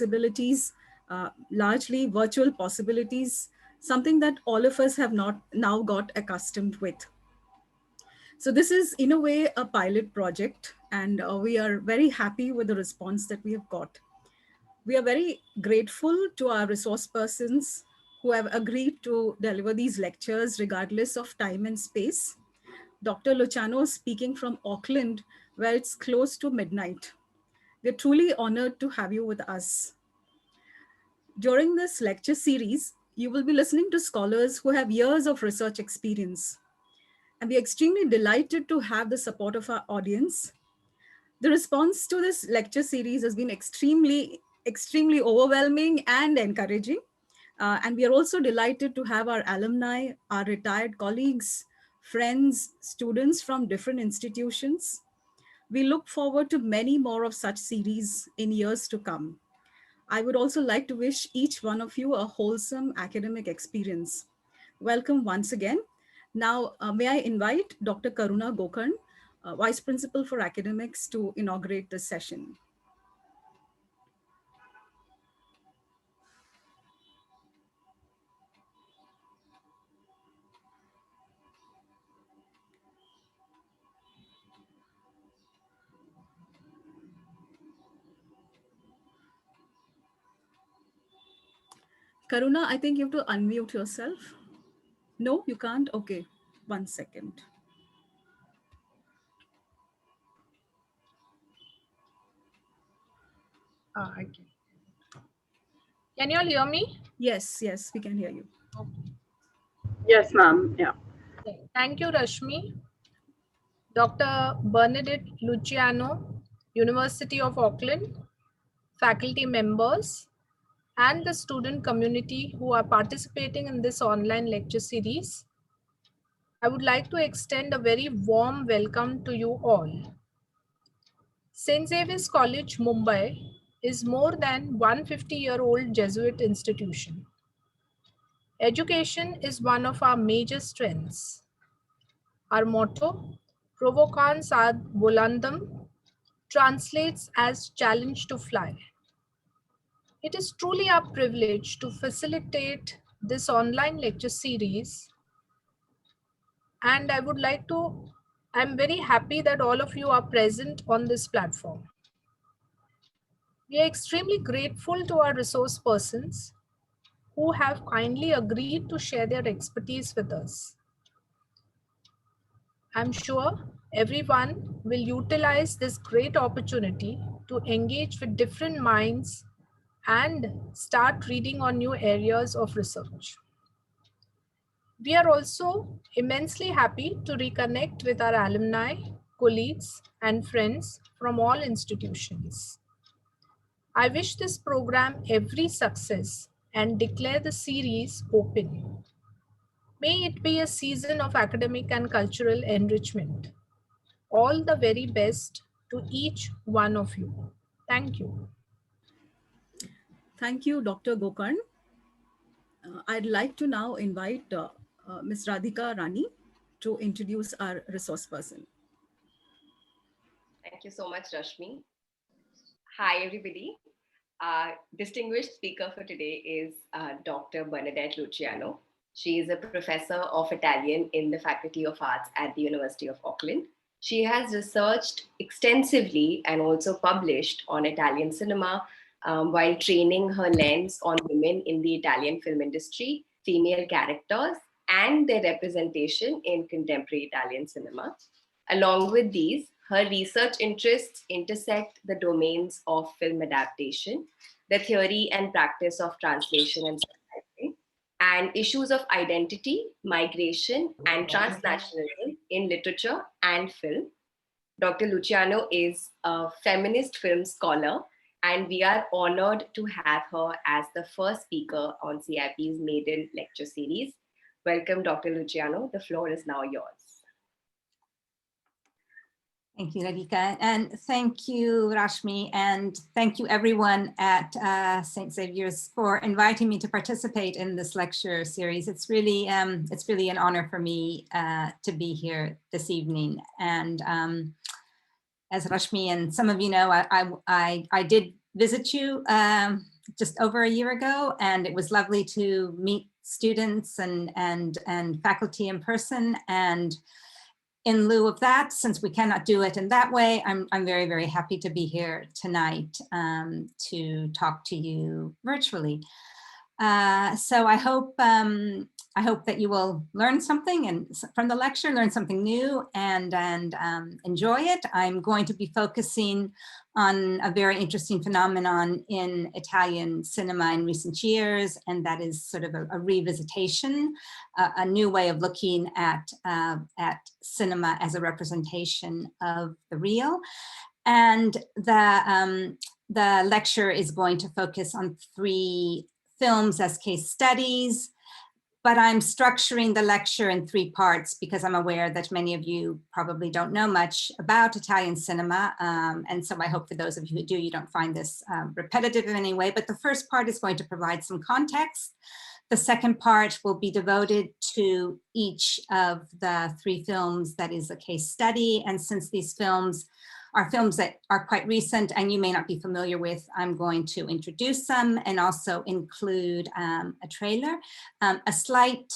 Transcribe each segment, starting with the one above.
possibilities, largely virtual possibilities, something that all of us have not now got accustomed with. So this is in a way a pilot project, and we are very happy with the response that we have got. We are very grateful to our resource persons who have agreed to deliver these lectures regardless of time and space. Dr. Luciano speaking from Auckland, where it's close to midnight. We're truly honored to have you with us. During this lecture series, you will be listening to scholars who have years of research experience. And we're extremely delighted to have the support of our audience. The response to this lecture series has been extremely overwhelming and encouraging. And we are also delighted to have our alumni, our retired colleagues, friends, students from different institutions. We look forward to many more of such series in years to come. I would also like to wish each one of you a wholesome academic experience. Welcome once again. Now, may I invite Dr. Karuna Gokarn, Vice Principal for Academics, to inaugurate this session. Karuna, I think you have to unmute yourself. No, you can't? Okay, 1 second. I can. Can you all hear me? Yes, we can hear you. Okay. Yes, ma'am. Yeah. Thank you, Rashmi. Dr. Bernadette Luciano, University of Auckland, faculty members, and the student community who are participating in this online lecture series. I would like to extend a very warm welcome to you all. St. Xavier's College, Mumbai is more than 150-year-old Jesuit institution. Education is one of our major strengths. Our motto, Provocans ad volandum, translates as challenge to fly. It is truly our privilege to facilitate this online lecture series, and I'm very happy that all of you are present on this platform. We are extremely grateful to our resource persons who have kindly agreed to share their expertise with us. I'm sure everyone will utilize this great opportunity to engage with different minds and start reading on new areas of research. We are also immensely happy to reconnect with our alumni, colleagues, and friends from all institutions. I wish this program every success and declare the series open. May it be a season of academic and cultural enrichment. All the very best to each one of you. Thank you. Thank you, Dr. Gokarn. I'd like to now invite Ms. Radhika Rani to introduce our resource person. Thank you so much, Rashmi. Hi, everybody. Our distinguished speaker for today is Dr. Bernadette Luciano. She is a professor of Italian in the Faculty of Arts at the University of Auckland. She has researched extensively and also published on Italian cinema while training her lens on women in the Italian film industry, female characters, and their representation in contemporary Italian cinema. Along with these, her research interests intersect the domains of film adaptation, the theory and practice of translation and subtitling, and issues of identity, migration, and transnationalism in literature and film. Dr. Luciano is a feminist film scholar, and we are honored to have her as the first speaker on CIP's maiden lecture series. Welcome, Dr. Luciano. The floor is now yours. Thank you, Radhika, and thank you, Rashmi, and thank you everyone at St. Xavier's for inviting me to participate in this lecture series. It's really an honor for me to be here this evening. And as Rashmi and some of you know, I did visit you just over a year ago, and it was lovely to meet students and faculty in person. And in lieu of that, since we cannot do it in that way, I'm very, very happy to be here tonight to talk to you virtually. So I hope that you will learn something and from the lecture, learn something new and enjoy it. I'm going to be focusing on a very interesting phenomenon in Italian cinema in recent years, and that is sort of a revisitation, a new way of looking at cinema as a representation of the real. And the lecture is going to focus on 3 films as case studies, but I'm structuring the lecture in 3 parts because I'm aware that many of you probably don't know much about Italian cinema. And so I hope for those of you who do, you don't find this repetitive in any way. But the first part is going to provide some context. The second part will be devoted to each of the 3 films that is a case study. And since these films are films that are quite recent and you may not be familiar with, I'm going to introduce them and also include a trailer. A slight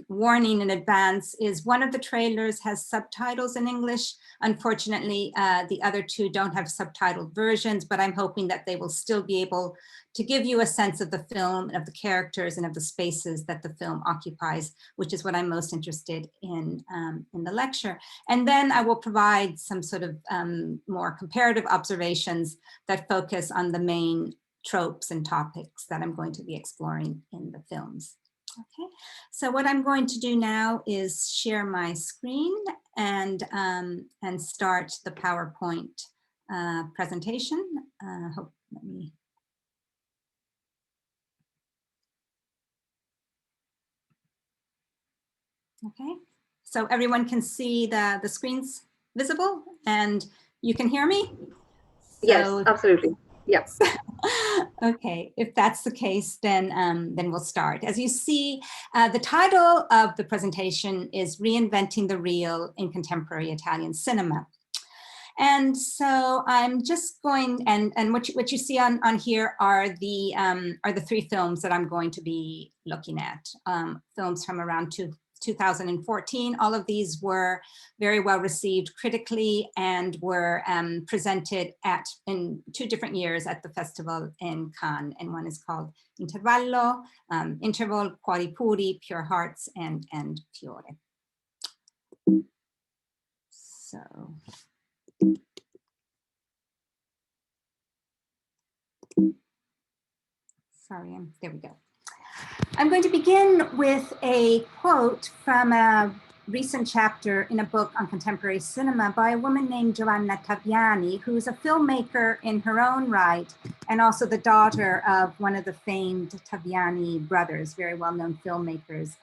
warning in advance is one of the trailers has subtitles in English. Unfortunately, the other 2 don't have subtitled versions, but I'm hoping that they will still be able to give you a sense of the film and of the characters and of the spaces that the film occupies, which is what I'm most interested in the lecture. And then I will provide some sort of more comparative observations that focus on the main tropes and topics that I'm going to be exploring in the films. Okay, so what I'm going to do now is share my screen and start the PowerPoint presentation. Let me. Okay, so everyone can see the screens visible and you can hear me? Yes, absolutely. Yes. Okay, if that's the case, then we'll start. As you see, the title of the presentation is Reinventing the Real in Contemporary Italian Cinema. And so I'm just going, and what you see on here are the 3 films that I'm going to be looking at, films from around 2014. All of these were very well received critically and were presented in 2 different years at the festival in Cannes. And one is called Intervallo, Interval, Cuori Puri, Pure Hearts, and Fiore. So. Sorry, there we go. I'm going to begin with a quote from a recent chapter in a book on contemporary cinema by a woman named Giovanna Taviani, who's a filmmaker in her own right, and also the daughter of one of the famed Taviani brothers, very well-known filmmakers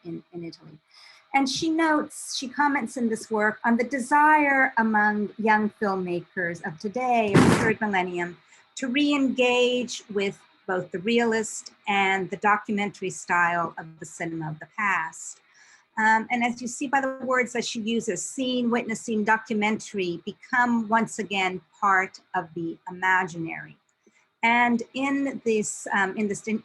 in Italy. And she comments in this work on the desire among young filmmakers of today, of the 3rd millennium, to re-engage with both the realist and the documentary style of the cinema of the past. And as you see by the words that she uses, seeing, witnessing, documentary become once again part of the imaginary. And in these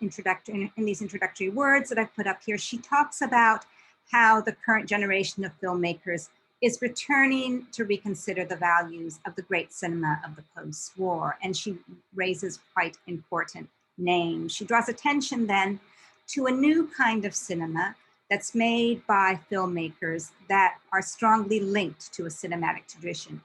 introductory words that I've put up here, she talks about how the current generation of filmmakers is returning to reconsider the values of the great cinema of the post-war. And she raises quite important names. She draws attention then to a new kind of cinema that's made by filmmakers that are strongly linked to a cinematic tradition,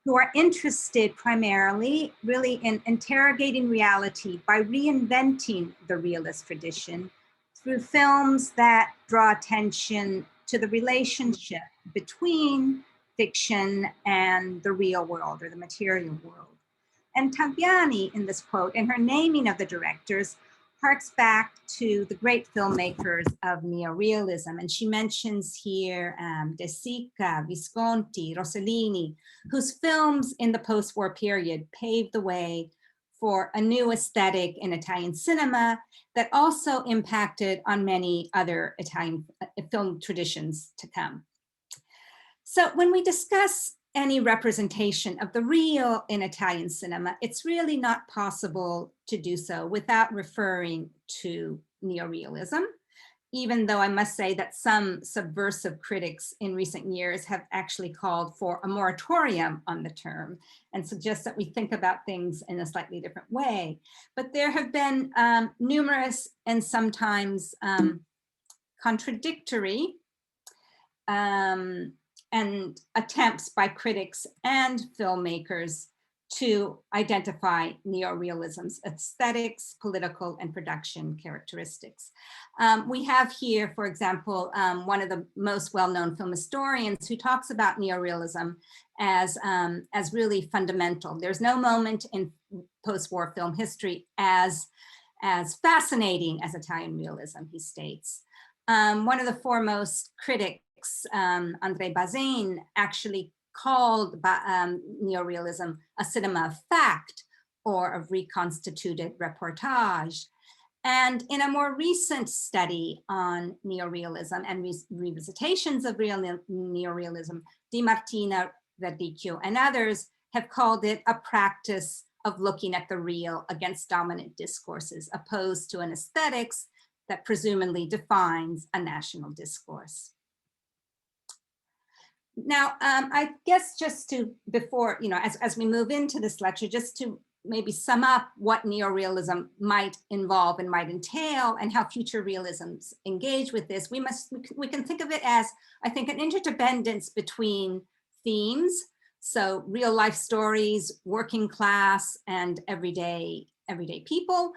who are interested primarily really in interrogating reality by reinventing the realist tradition through films that draw attention to the relationship between fiction and the real world or the material world. And Taviani, in this quote, in her naming of the directors, harks back to the great filmmakers of neorealism. And she mentions here De Sica, Visconti, Rossellini, whose films in the post-war period paved the way for a new aesthetic in Italian cinema that also impacted on many other Italian film traditions to come. So when we discuss any representation of the real in Italian cinema, it's really not possible to do so without referring to neorealism, even though I must say that some subversive critics in recent years have actually called for a moratorium on the term and suggest that we think about things in a slightly different way. But there have been numerous and sometimes contradictory and attempts by critics and filmmakers to identify neorealism's aesthetics, political, and production characteristics. We have here, for example, one of the most well-known film historians who talks about neorealism as really fundamental. There's no moment in post-war film history as fascinating as Italian realism, he states. One of the foremost critics, André Bazin, actually called neorealism a cinema of fact or of reconstituted reportage. And in a more recent study on neorealism and revisitations of neorealism, Di Martina, Verdicchio, and others have called it a practice of looking at the real against dominant discourses, opposed to an aesthetics that presumably defines a national discourse. Now, I guess just to, before, as we move into this lecture, just to maybe sum up what neorealism might involve and might entail and how future realisms engage with this, we can think of it as, I think, an interdependence between themes. So real life stories, working class and everyday people.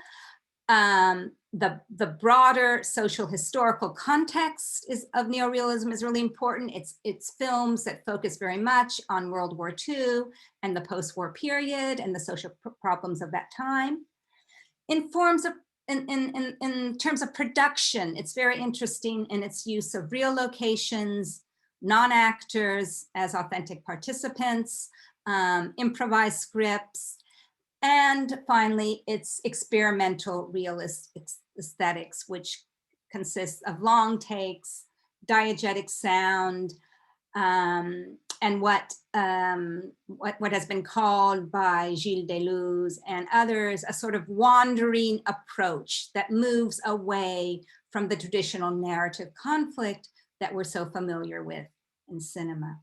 The broader social historical context of neorealism is really important. It's films that focus very much on World War II and the post-war period and the social problems of that time. In terms of production, it's very interesting in its use of real locations, non-actors as authentic participants, improvised scripts, and finally, it's experimental realist aesthetics, which consists of long takes, diegetic sound, and what has been called by Gilles Deleuze and others, a sort of wandering approach that moves away from the traditional narrative conflict that we're so familiar with in cinema.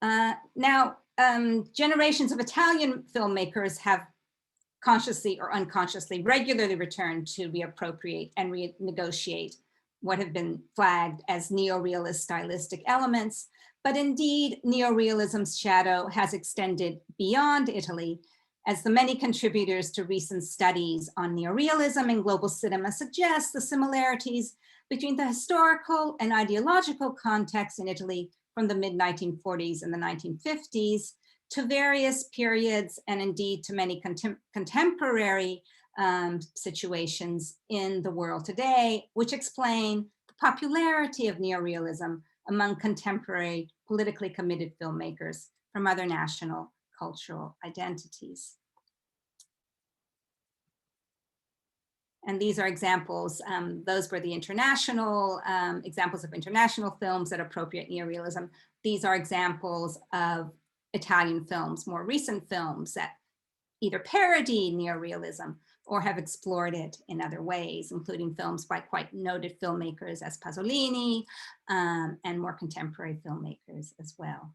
Now, generations of Italian filmmakers have consciously or unconsciously regularly returned to reappropriate and renegotiate what have been flagged as neorealist stylistic elements, but indeed neorealism's shadow has extended beyond Italy, as the many contributors to recent studies on neorealism in global cinema suggest the similarities between the historical and ideological context in Italy from the mid-1940s and the 1950s to various periods and indeed to many contemporary situations in the world today, which explain the popularity of neorealism among contemporary politically committed filmmakers from other national cultural identities. And these are examples, those were the international examples of international films that appropriate neorealism. These are examples of Italian films, more recent films that either parody neorealism or have explored it in other ways, including films by quite noted filmmakers as Pasolini and more contemporary filmmakers as well.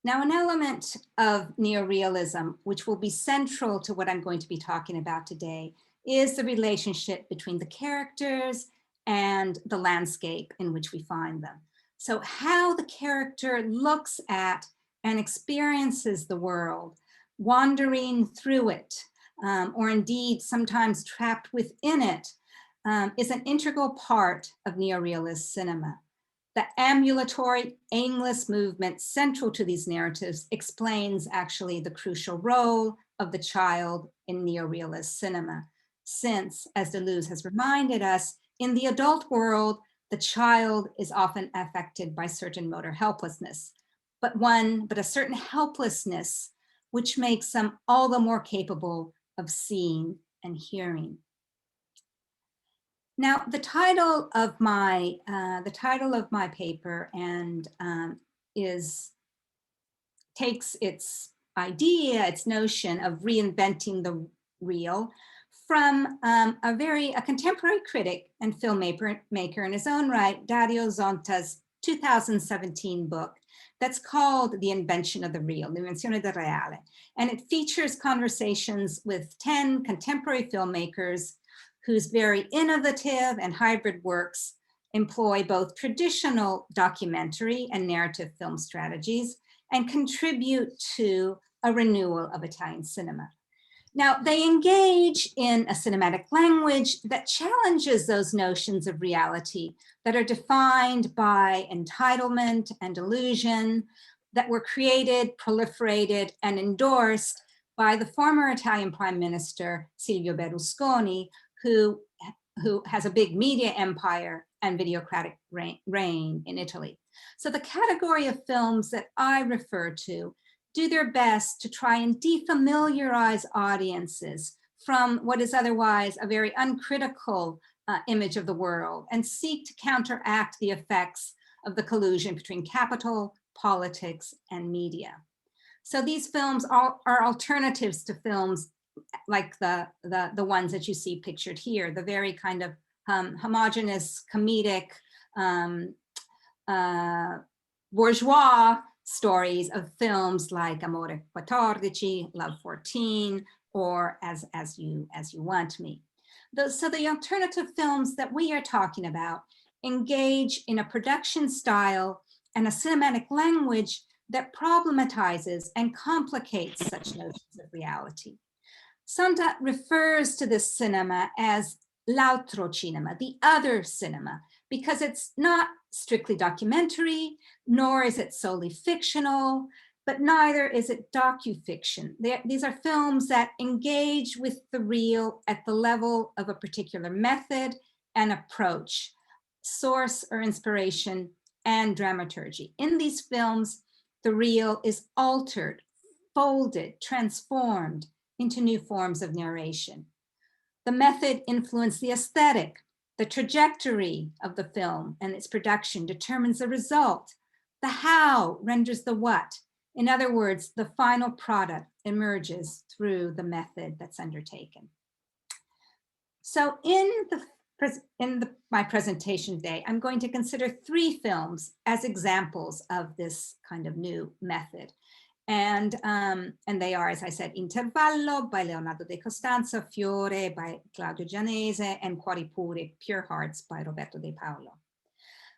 Now, an element of neorealism, which will be central to what I'm going to be talking about today, is the relationship between the characters and the landscape in which we find them. So how the character looks at and experiences the world, wandering through it, or indeed sometimes trapped within it, is an integral part of neorealist cinema. The ambulatory, aimless movement central to these narratives explains actually the crucial role of the child in neorealist cinema, since, as Deleuze has reminded us, in the adult world, the child is often affected by certain motor helplessness, but a certain helplessness which makes them all the more capable of seeing and hearing. Now, the title of my paper and takes its idea, its notion of reinventing the real from a contemporary critic and filmmaker in his own right, Dario Zonta's 2017 book that's called The Invention of the Real, L'invenzione del Reale. And it features conversations with 10 contemporary filmmakers whose very innovative and hybrid works employ both traditional documentary and narrative film strategies and contribute to a renewal of Italian cinema. Now, they engage in a cinematic language that challenges those notions of reality that are defined by entitlement and illusion that were created, proliferated, and endorsed by the former Italian Prime Minister, Silvio Berlusconi, who has a big media empire and videocratic reign in Italy. So the category of films that I refer to do their best to try and defamiliarize audiences from what is otherwise a very uncritical image of the world and seek to counteract the effects of the collusion between capital, politics, and media. So these films are alternatives to films like the ones that you see pictured here, the very kind of homogeneous, comedic, bourgeois stories of films like Amore 14, Love 14, or As You Want Me. So the alternative films that we are talking about engage in a production style and a cinematic language that problematizes and complicates such notions of reality. Zonta refers to this cinema as l'altro cinema, the other cinema, because it's not strictly documentary, nor is it solely fictional, but neither is it docufiction. These are films that engage with the real at the level of a particular method and approach, source or inspiration, and dramaturgy. In these films, the real is altered, folded, transformed into new forms of narration. The method influenced the aesthetic. The trajectory of the film and its production determines the result. The how renders the what. In other words, the final product emerges through the method that's undertaken. So my presentation today, I'm going to consider 3 films as examples of this kind of new method. And they are, as I said, Intervallo by Leonardo De Costanzo, Fiore by Claudio Gianese, and Cuori Puri, Pure Hearts by Roberto De Paolo.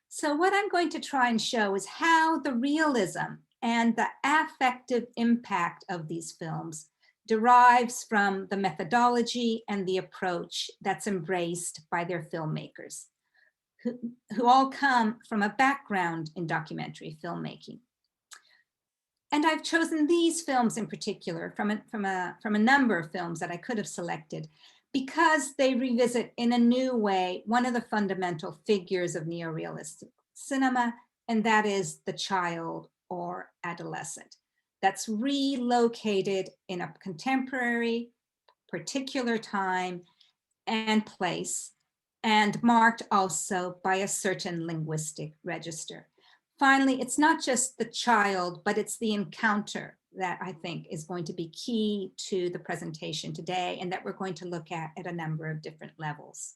So what I'm going to try and show is how the realism and the affective impact of these films derives from the methodology and the approach that's embraced by their filmmakers, who all come from a background in documentary filmmaking. And I've chosen these films in particular from a number of films that I could have selected because they revisit in a new way one of the fundamental figures of neorealistic cinema, and that is the child or adolescent. That's relocated in a contemporary, particular time and place, and marked also by a certain linguistic register. Finally, it's not just the child, but it's the encounter that I think is going to be key to the presentation today and that we're going to look at a number of different levels.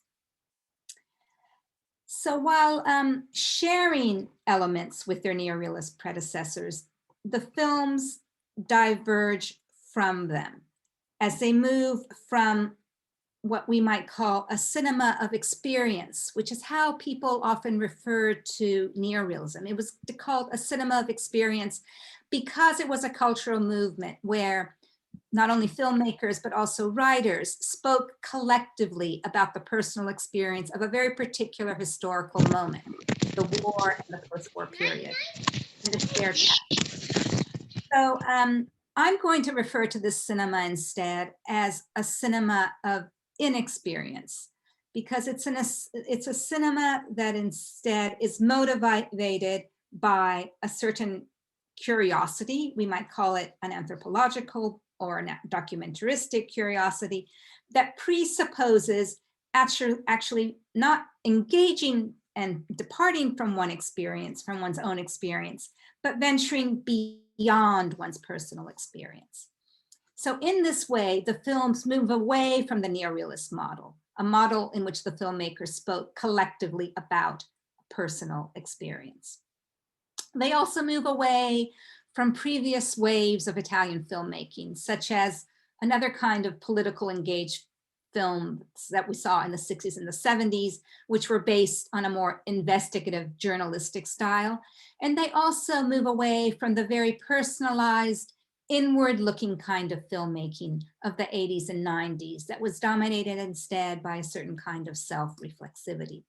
So while sharing elements with their neorealist predecessors, the films diverge from them as they move from what we might call a cinema of experience, which is how people often refer to neorealism. It was called a cinema of experience because it was a cultural movement where not only filmmakers, but also writers spoke collectively about the personal experience of a very particular historical moment, the war and the post-war period, and its shared past. So I'm going to refer to this cinema instead as a cinema of inexperience, because it's a cinema that instead is motivated by a certain curiosity. We might call it an anthropological or a documentaristic curiosity that presupposes actually not engaging and departing from one's own experience, but venturing beyond one's personal experience. So in this way, the films move away from the neorealist model, a model in which the filmmakers spoke collectively about personal experience. They also move away from previous waves of Italian filmmaking, such as another kind of political engaged films that we saw in the 60s and the 70s, which were based on a more investigative journalistic style. And they also move away from the very personalized, inward-looking kind of filmmaking of the 80s and 90s that was dominated instead by a certain kind of self-reflexivity.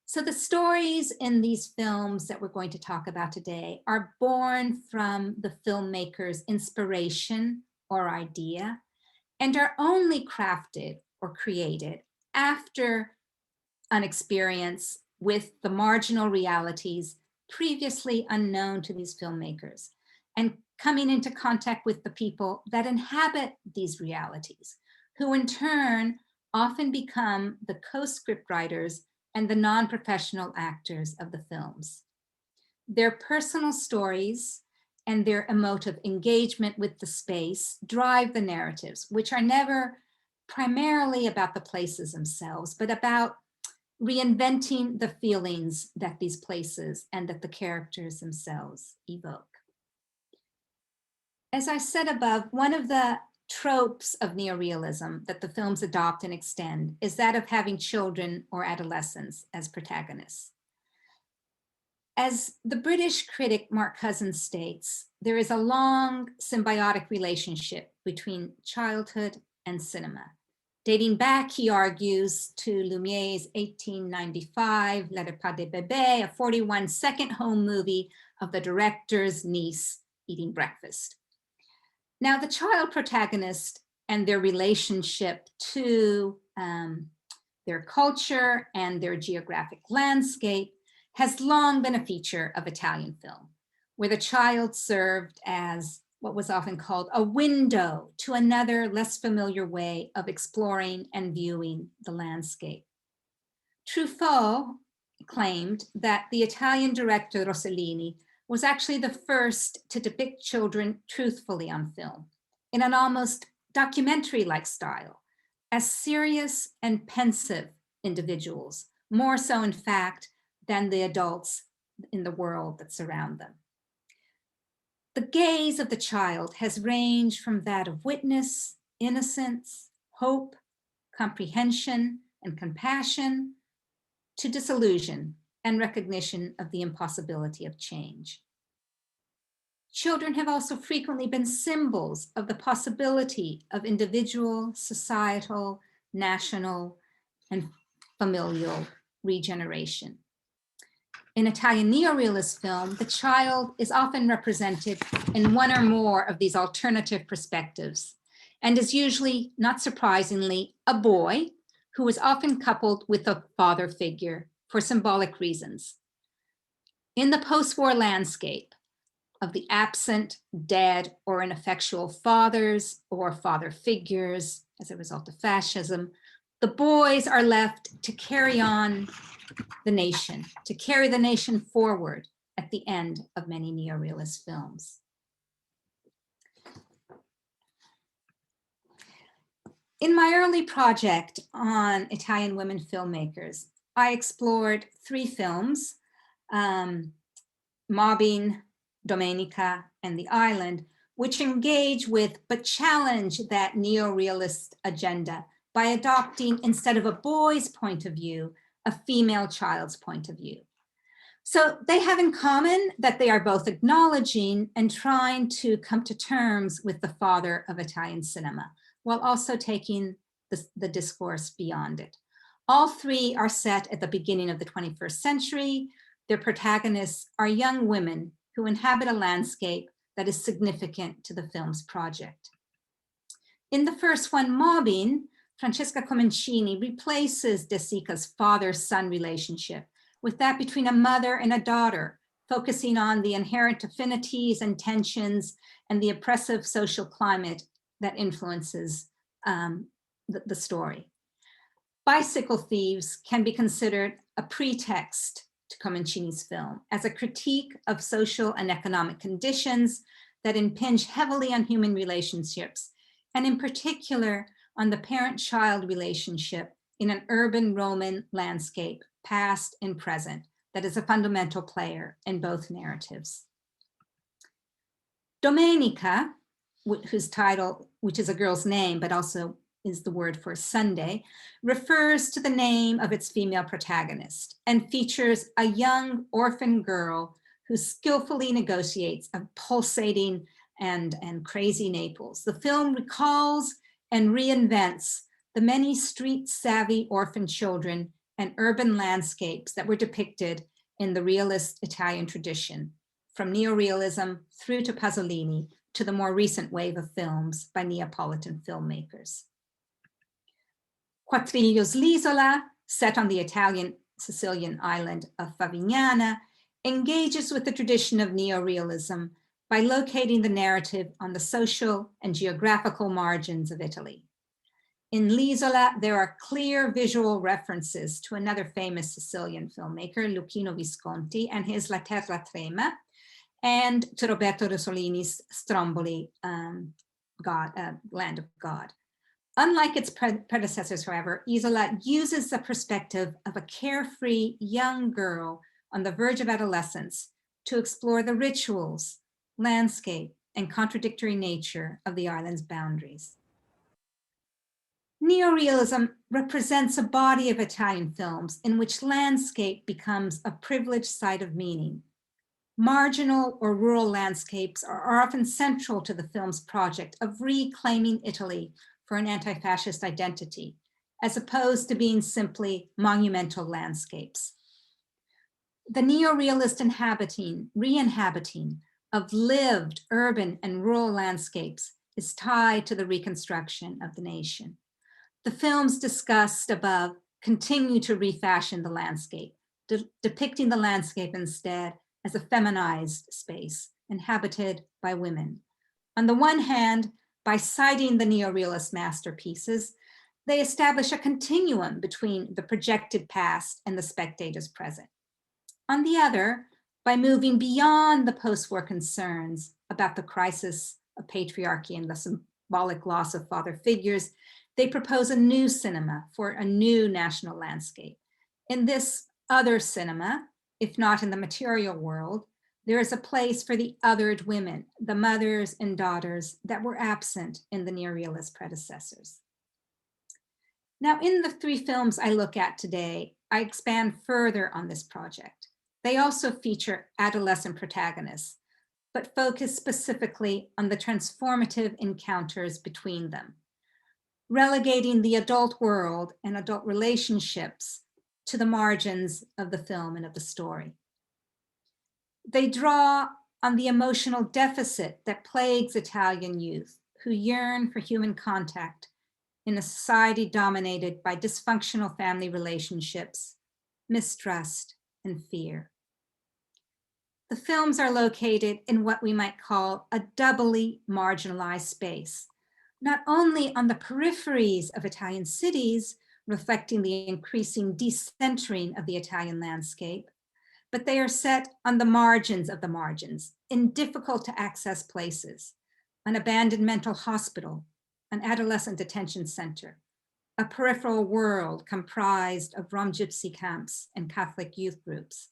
So the stories in these films that we're going to talk about today are born from the filmmaker's inspiration or idea, and are only crafted or created after an experience with the marginal realities previously unknown to these filmmakers, and coming into contact with the people that inhabit these realities, who in turn often become the co-script writers and the non-professional actors of the films. Their personal stories and their emotive engagement with the space drive the narratives, which are never primarily about the places themselves, but about reinventing the feelings that these places and that the characters themselves evoke. As I said above, one of the tropes of neorealism that the films adopt and extend is that of having children or adolescents as protagonists. As the British critic Mark Cousins states, there is a long symbiotic relationship between childhood and cinema. Dating back, he argues, to Lumiere's 1895 Les Repas de Bébé, a 41-second home movie of the director's niece eating breakfast. Now, the child protagonist and their relationship to their culture and their geographic landscape has long been a feature of Italian film, where the child served as what was often called a window to another, less familiar way of exploring and viewing the landscape. Truffaut claimed that the Italian director Rossellini was actually the first to depict children truthfully on film, in an almost documentary-like style, as serious and pensive individuals, more so in fact than the adults in the world that surround them. The gaze of the child has ranged from that of witness, innocence, hope, comprehension, and compassion, to disillusion and recognition of the impossibility of change. Children have also frequently been symbols of the possibility of individual, societal, national, and familial regeneration. In Italian neorealist film, the child is often represented in one or more of these alternative perspectives, and is usually, not surprisingly, a boy who is often coupled with a father figure for symbolic reasons. In the post-war landscape of the absent, dead, or ineffectual fathers or father figures as a result of fascism, the boys are left to carry on the nation, to carry the nation forward at the end of many neorealist films. In my early project on Italian women filmmakers, I explored 3 films, Mobbing, Domenica, and The Island, which engage with but challenge that neorealist agenda by adopting, instead of a boy's point of view, a female child's point of view. So they have in common that they are both acknowledging and trying to come to terms with the father of Italian cinema, while also taking the discourse beyond it. All 3 are set at the beginning of the 21st century. Their protagonists are young women who inhabit a landscape that is significant to the film's project. In the first one, Mobbing, Francesca Comencini replaces De Sica's father-son relationship with that between a mother and a daughter, focusing on the inherent affinities and tensions and the oppressive social climate that influences the story. Bicycle Thieves can be considered a pretext to Comencini's film as a critique of social and economic conditions that impinge heavily on human relationships, and in particular on the parent-child relationship in an urban Roman landscape, past and present, that is a fundamental player in both narratives. Domenica, whose title, which is a girl's name, but also is the word for Sunday, refers to the name of its female protagonist and features a young orphan girl who skillfully negotiates a pulsating and crazy Naples. The film recalls and reinvents the many street-savvy orphan children and urban landscapes that were depicted in the realist Italian tradition, from neorealism through to Pasolini to the more recent wave of films by Neapolitan filmmakers. Quattriglio's L'Isola, set on the Italian Sicilian island of Favignana, engages with the tradition of neorealism by locating the narrative on the social and geographical margins of Italy. In L'Isola, there are clear visual references to another famous Sicilian filmmaker, Luchino Visconti, and his La Terra Trema, and to Roberto Rossellini's Stromboli, Land of God. Unlike its predecessors, however, Isola uses the perspective of a carefree young girl on the verge of adolescence to explore the rituals, landscape, and contradictory nature of the island's boundaries. Neorealism represents a body of Italian films in which landscape becomes a privileged site of meaning. Marginal or rural landscapes are often central to the film's project of reclaiming Italy for an anti-fascist identity, as opposed to being simply monumental landscapes. The neorealist re-inhabiting of lived urban and rural landscapes is tied to the reconstruction of the nation. The films discussed above continue to refashion the landscape, depicting the landscape instead as a feminized space inhabited by women. On the one hand, by citing the neorealist masterpieces, they establish a continuum between the projected past and the spectator's present. On the other, by moving beyond the post-war concerns about the crisis of patriarchy and the symbolic loss of father figures, they propose a new cinema for a new national landscape. In this other cinema, if not in the material world, there is a place for the othered women, the mothers and daughters that were absent in the neorealist predecessors. Now, in the three films I look at today, I expand further on this project. They also feature adolescent protagonists, but focus specifically on the transformative encounters between them, relegating the adult world and adult relationships to the margins of the film and of the story. They draw on the emotional deficit that plagues Italian youth who yearn for human contact in a society dominated by dysfunctional family relationships, mistrust, and fear. The films are located in what we might call a doubly marginalized space, not only on the peripheries of Italian cities, reflecting the increasing decentering of the Italian landscape, but they are set on the margins of the margins, in difficult to access places, an abandoned mental hospital, an adolescent detention center, a peripheral world comprised of Rom gypsy camps and Catholic youth groups.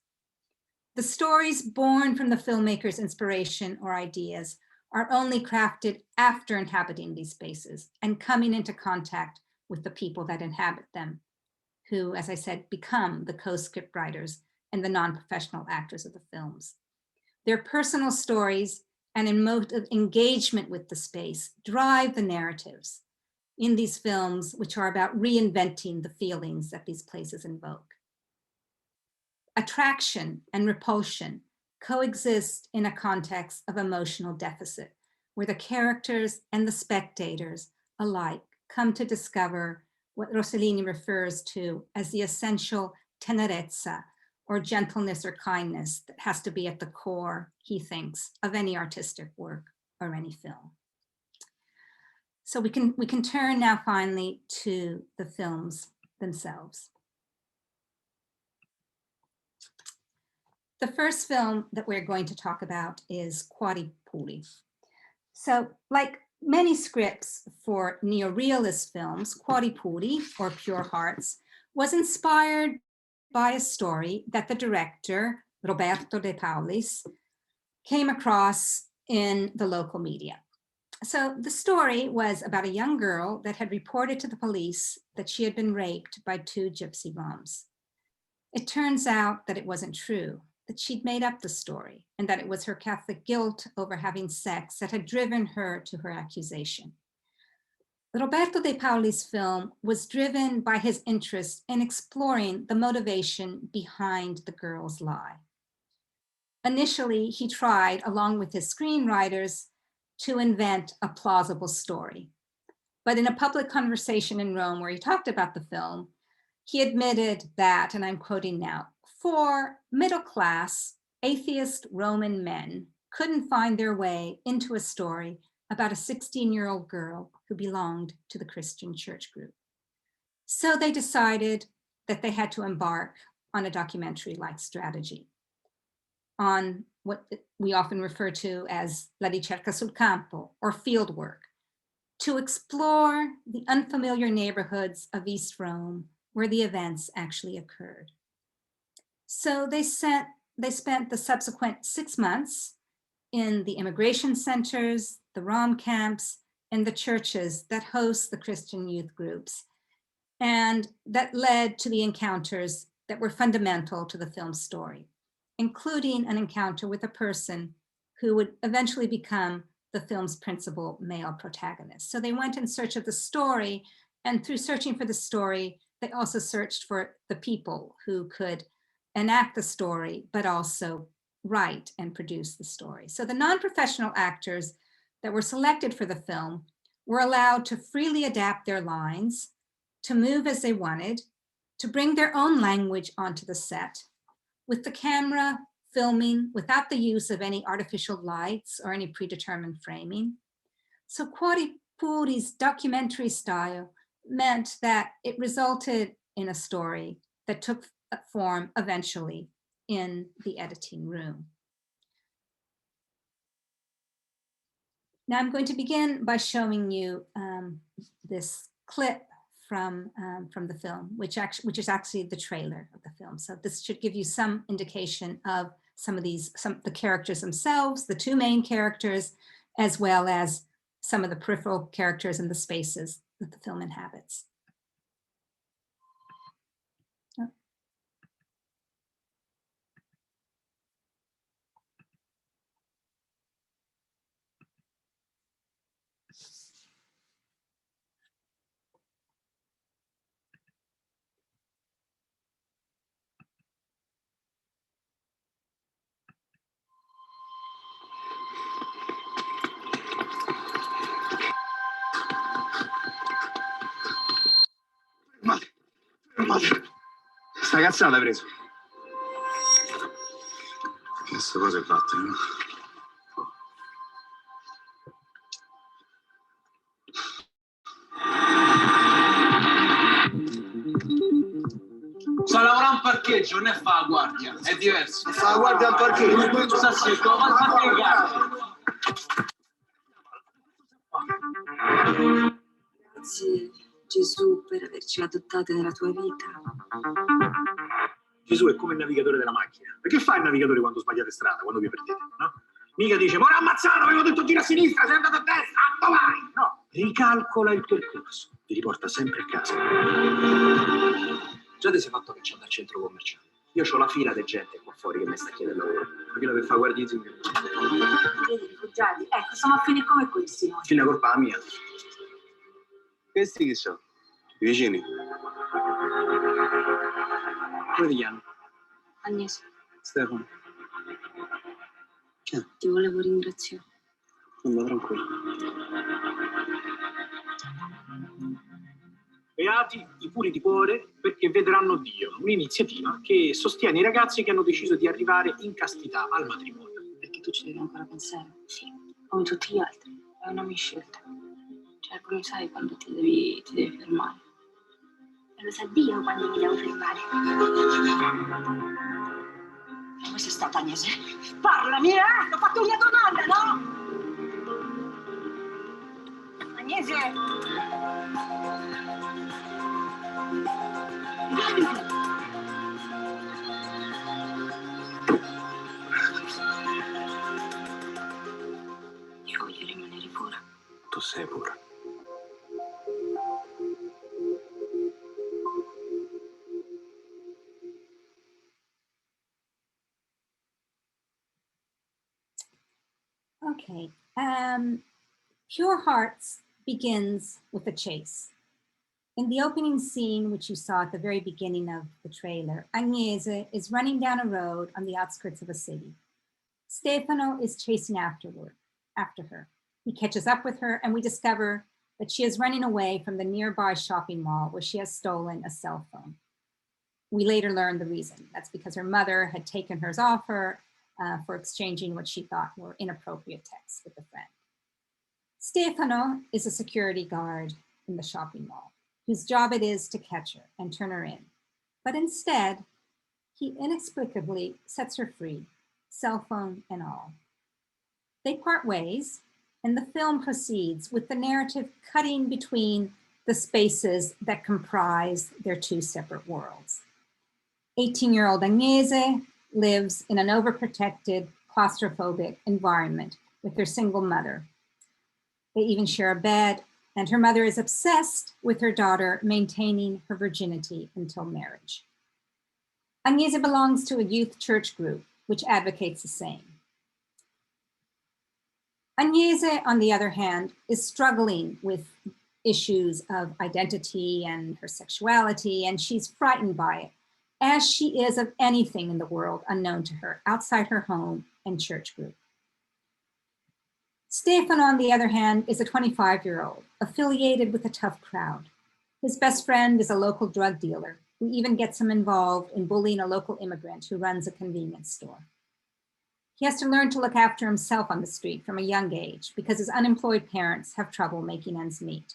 The stories born from the filmmaker's inspiration or ideas are only crafted after inhabiting these spaces and coming into contact with the people that inhabit them, who, as I said, become the co-script writers and the non-professional actors of the films. Their personal stories and emotive engagement with the space drive the narratives in these films, which are about reinventing the feelings that these places invoke. Attraction and repulsion coexist in a context of emotional deficit, where the characters and the spectators alike come to discover what Rossellini refers to as the essential tenerezza, or gentleness or kindness, that has to be at the core, he thinks, of any artistic work or any film. So we can turn now finally to the films themselves. The first film that we're going to talk about is Cuori Puri. So, like many scripts for neorealist films, Cuori Puri, or Pure Hearts, was inspired by a story that the director, Roberto De Paulis, came across in the local media. So the story was about a young girl that had reported to the police that she had been raped by 2 gypsy moms. It turns out that it wasn't true, that she'd made up the story, and that it was her Catholic guilt over having sex that had driven her to her accusation. Roberto De Pauli's film was driven by his interest in exploring the motivation behind the girl's lie. Initially, he tried, along with his screenwriters, to invent a plausible story. But in a public conversation in Rome where he talked about the film, he admitted that, and I'm quoting now, 4 middle-class atheist Roman men couldn't find their way into a story about a 16-year-old girl who belonged to the Christian church group. So they decided that they had to embark on a documentary-like strategy, on what we often refer to as la ricerca sul campo, or field work, to explore the unfamiliar neighborhoods of East Rome where the events actually occurred. So they spent the subsequent 6 months in the immigration centers, the Rom camps, and the churches that host the Christian youth groups, and that led to the encounters that were fundamental to the film's story, including an encounter with a person who would eventually become the film's principal male protagonist. So they went in search of the story, and through searching for the story, they also searched for the people who could enact the story, but also write and produce the story. So the non-professional actors that were selected for the film were allowed to freely adapt their lines, to move as they wanted, to bring their own language onto the set, with the camera filming without the use of any artificial lights or any predetermined framing. So Cuori Puri's documentary style meant that it resulted in a story that took form eventually in the editing room. Now I'm going to begin by showing you this clip from the film, which is actually the trailer of the film. So this should give you some indication of some of the characters themselves, the 2 main characters, as well as some of the peripheral characters and the spaces that the film inhabits. Sta cazzata hai preso? Queste cose fatte, no? Sta lavorando in parcheggio, non è fa la guardia, è diverso. Fa la guardia al parcheggio? Sta secco, ma Grazie Gesù per averci adottate nella tua vita. Gesù è come il navigatore della macchina. Perché fa il navigatore quando sbagliate strada, quando vi perdete, no? Mica dice, ma l'ho ammazzato, avevo detto gira a sinistra, sei andato a destra, dove vai? No, ricalcola il percorso, vi riporta sempre a casa. Già ti sei fatto che c'è dal centro commerciale. Io ho la fila di gente qua fuori che mi sta chiedendo lavoro. Ma quello che fa guardia di zingaro. Vedi, rifugiati, ecco, siamo a finire come questi. Fine colpa mia. Questi chi sono? I vicini. Come ti chiami? Agnese, Stefano. ti volevo ringraziare. Non tranquillo. Beati i puri di cuore perché vedranno Dio, un'iniziativa che sostiene i ragazzi che hanno deciso di arrivare in castità al matrimonio. Perché tu ci devi ancora pensare? Sì, come tutti gli altri, è una mia scelta. Cioè, come sai quando ti devi fermare. E lo sa Dio quando mi devo fermare. Dove sei stata, Agnese? Parlami, eh! Ho fatto una domanda, no? Agnese! Vieni! Io voglio rimanere pura. Tu sei pura. Okay, Pure Hearts begins with a chase. In the opening scene, which you saw at the very beginning of the trailer, Agnese is running down a road on the outskirts of a city. Stefano is chasing after her. He catches up with her and we discover that she is running away from the nearby shopping mall where she has stolen a cell phone. We later learn the reason. That's because her mother had taken hers off her for exchanging what she thought were inappropriate texts with a friend. Stefano is a security guard in the shopping mall, whose job it is to catch her and turn her in. But instead, he inexplicably sets her free, cell phone and all. They part ways, and the film proceeds with the narrative cutting between the spaces that comprise their two separate worlds. 18-year-old Agnese lives in an overprotected, claustrophobic environment with her single mother. They even share a bed, and her mother is obsessed with her daughter maintaining her virginity until marriage. Agnese belongs to a youth church group, which advocates the same. Agnese, on the other hand, is struggling with issues of identity and her sexuality, and she's frightened by it, as she is of anything in the world unknown to her outside her home and church group. Stefano, on the other hand, is a 25-year-old, affiliated with a tough crowd. His best friend is a local drug dealer who even gets him involved in bullying a local immigrant who runs a convenience store. He has to learn to look after himself on the street from a young age because his unemployed parents have trouble making ends meet.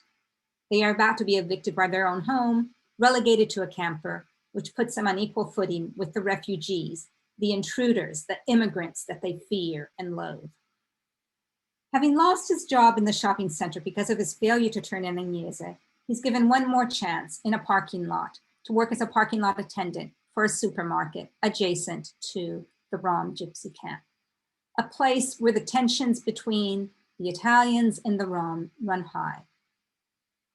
They are about to be evicted by their own home, relegated to a camper, which puts them on equal footing with the refugees, the intruders, the immigrants that they fear and loathe. Having lost his job in the shopping center because of his failure to turn in Agnese, he's given one more chance in a parking lot to work as a parking lot attendant for a supermarket adjacent to the Rom Gypsy camp, a place where the tensions between the Italians and the Rom run high.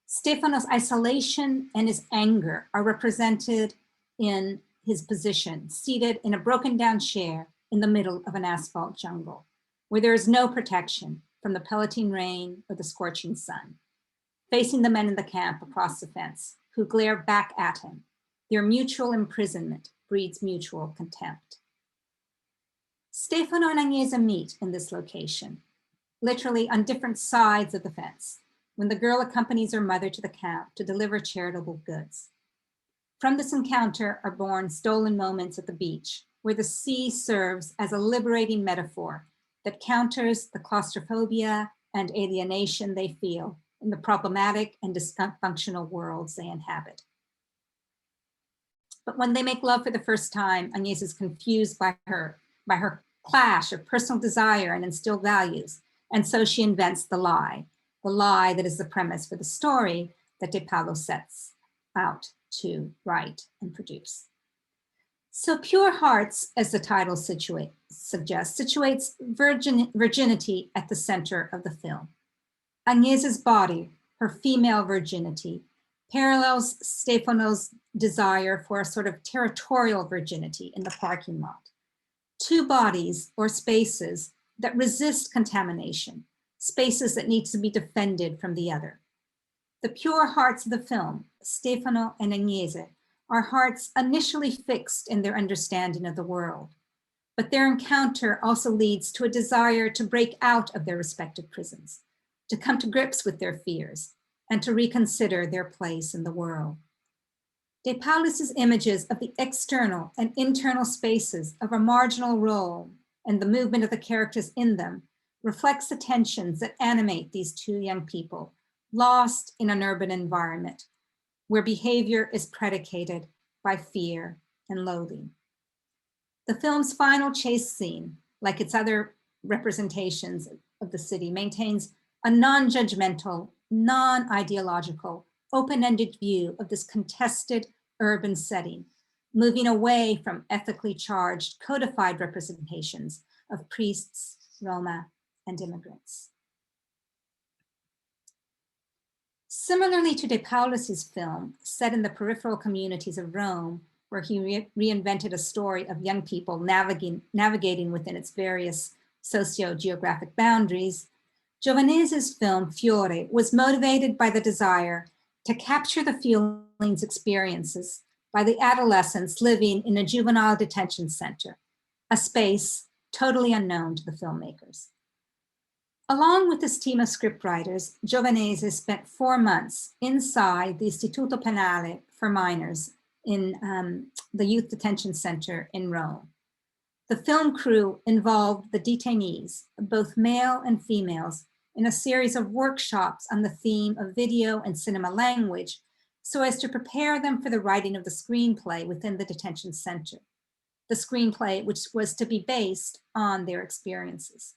Stefano's isolation and his anger are represented in his position, seated in a broken down chair in the middle of an asphalt jungle, where there is no protection from the pelleting rain or the scorching sun, facing the men in the camp across the fence who glare back at him. Their mutual imprisonment breeds mutual contempt. Stefano and Agnese meet in this location, literally on different sides of the fence, when the girl accompanies her mother to the camp to deliver charitable goods. From this encounter are born stolen moments at the beach, where the sea serves as a liberating metaphor that counters the claustrophobia and alienation they feel in the problematic and dysfunctional worlds they inhabit. But when they make love for the first time, Agnese is confused by her clash of personal desire and instilled values, and so she invents the lie that is the premise for the story that De Paolo sets out to write and produce. So Pure Hearts, as the title suggests, situates virginity at the center of the film. Agnese's body, her female virginity, parallels Stefano's desire for a sort of territorial virginity in the parking lot. Two bodies or spaces that resist contamination, spaces that need to be defended from the other. The pure hearts of the film, Stefano and Agnese, are hearts initially fixed in their understanding of the world, but their encounter also leads to a desire to break out of their respective prisons, to come to grips with their fears, and to reconsider their place in the world. De Paolis' images of the external and internal spaces of a marginal role and the movement of the characters in them reflects the tensions that animate these two young people, lost in an urban environment, where behavior is predicated by fear and loathing. The film's final chase scene, like its other representations of the city, maintains a non-judgmental, non-ideological, open-ended view of this contested urban setting, moving away from ethically charged, codified representations of priests, Roma, and immigrants. Similarly to De Paulus's film, set in the peripheral communities of Rome, where he reinvented a story of young people navigating within its various socio-geographic boundaries, Giovanese's film Fiore was motivated by the desire to capture the feelings experiences by the adolescents living in a juvenile detention center, a space totally unknown to the filmmakers. Along with his team of scriptwriters, Giovanese spent 4 months inside the Istituto Penale for minors in the youth detention center in Rome. The film crew involved the detainees, both male and females, in a series of workshops on the theme of video and cinema language so as to prepare them for the writing of the screenplay within the detention center, the screenplay which was to be based on their experiences.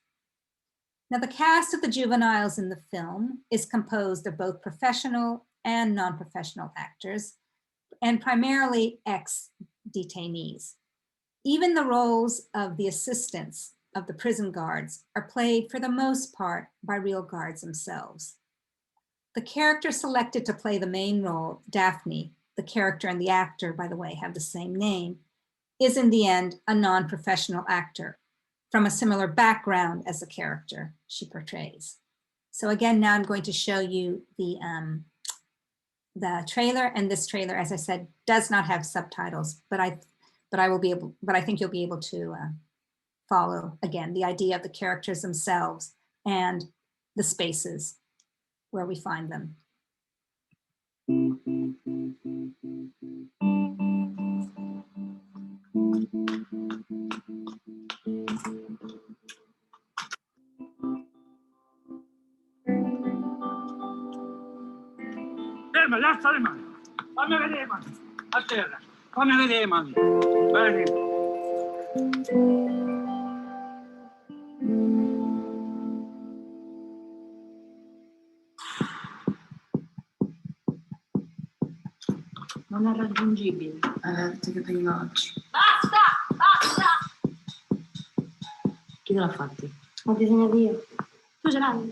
Now, the cast of the juveniles in the film is composed of both professional and non-professional actors, and primarily ex-detainees. Even the roles of the assistants of the prison guards are played for the most part by real guards themselves. The character selected to play the main role, Daphne, the character and the actor, by the way, have the same name, is in the end a non-professional actor from a similar background as the character she portrays. So again, now I'm going to show you the trailer, and this trailer, as I said, does not have subtitles, but I think you'll be able to follow, again, the idea of the characters themselves and the spaces where we find them. Fermati, alza le mani. Fammi vedere le mani. A terra. Fammi vedere le mani. Bene. Non è raggiungibile. Alerta che prima oggi. Basta! Basta! Chi te l'ha fatti? Ho disegnato io. Tu ce l'hai?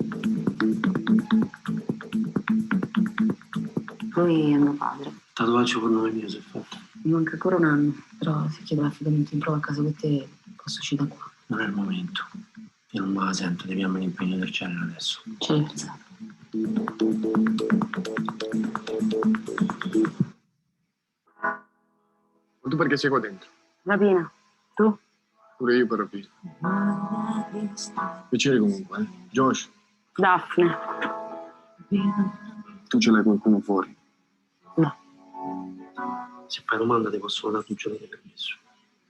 Poi è mio padre. Tatuaggio con nome mio si è fatto. Mi manca ancora un anno, però se chiedo l'affidamento in prova a casa con te posso uscire da qua. Non è il momento. Io non me la sento, deviamo l'impegno del genere adesso. Ce l'hai pensato? Ma tu perché sei qua dentro? Rapina, tu? Pure io per rapire. Piacere comunque, Josh. Daphne. Tu ce l'hai qualcuno fuori? No. Se fai domanda ti posso dare tutto di permesso.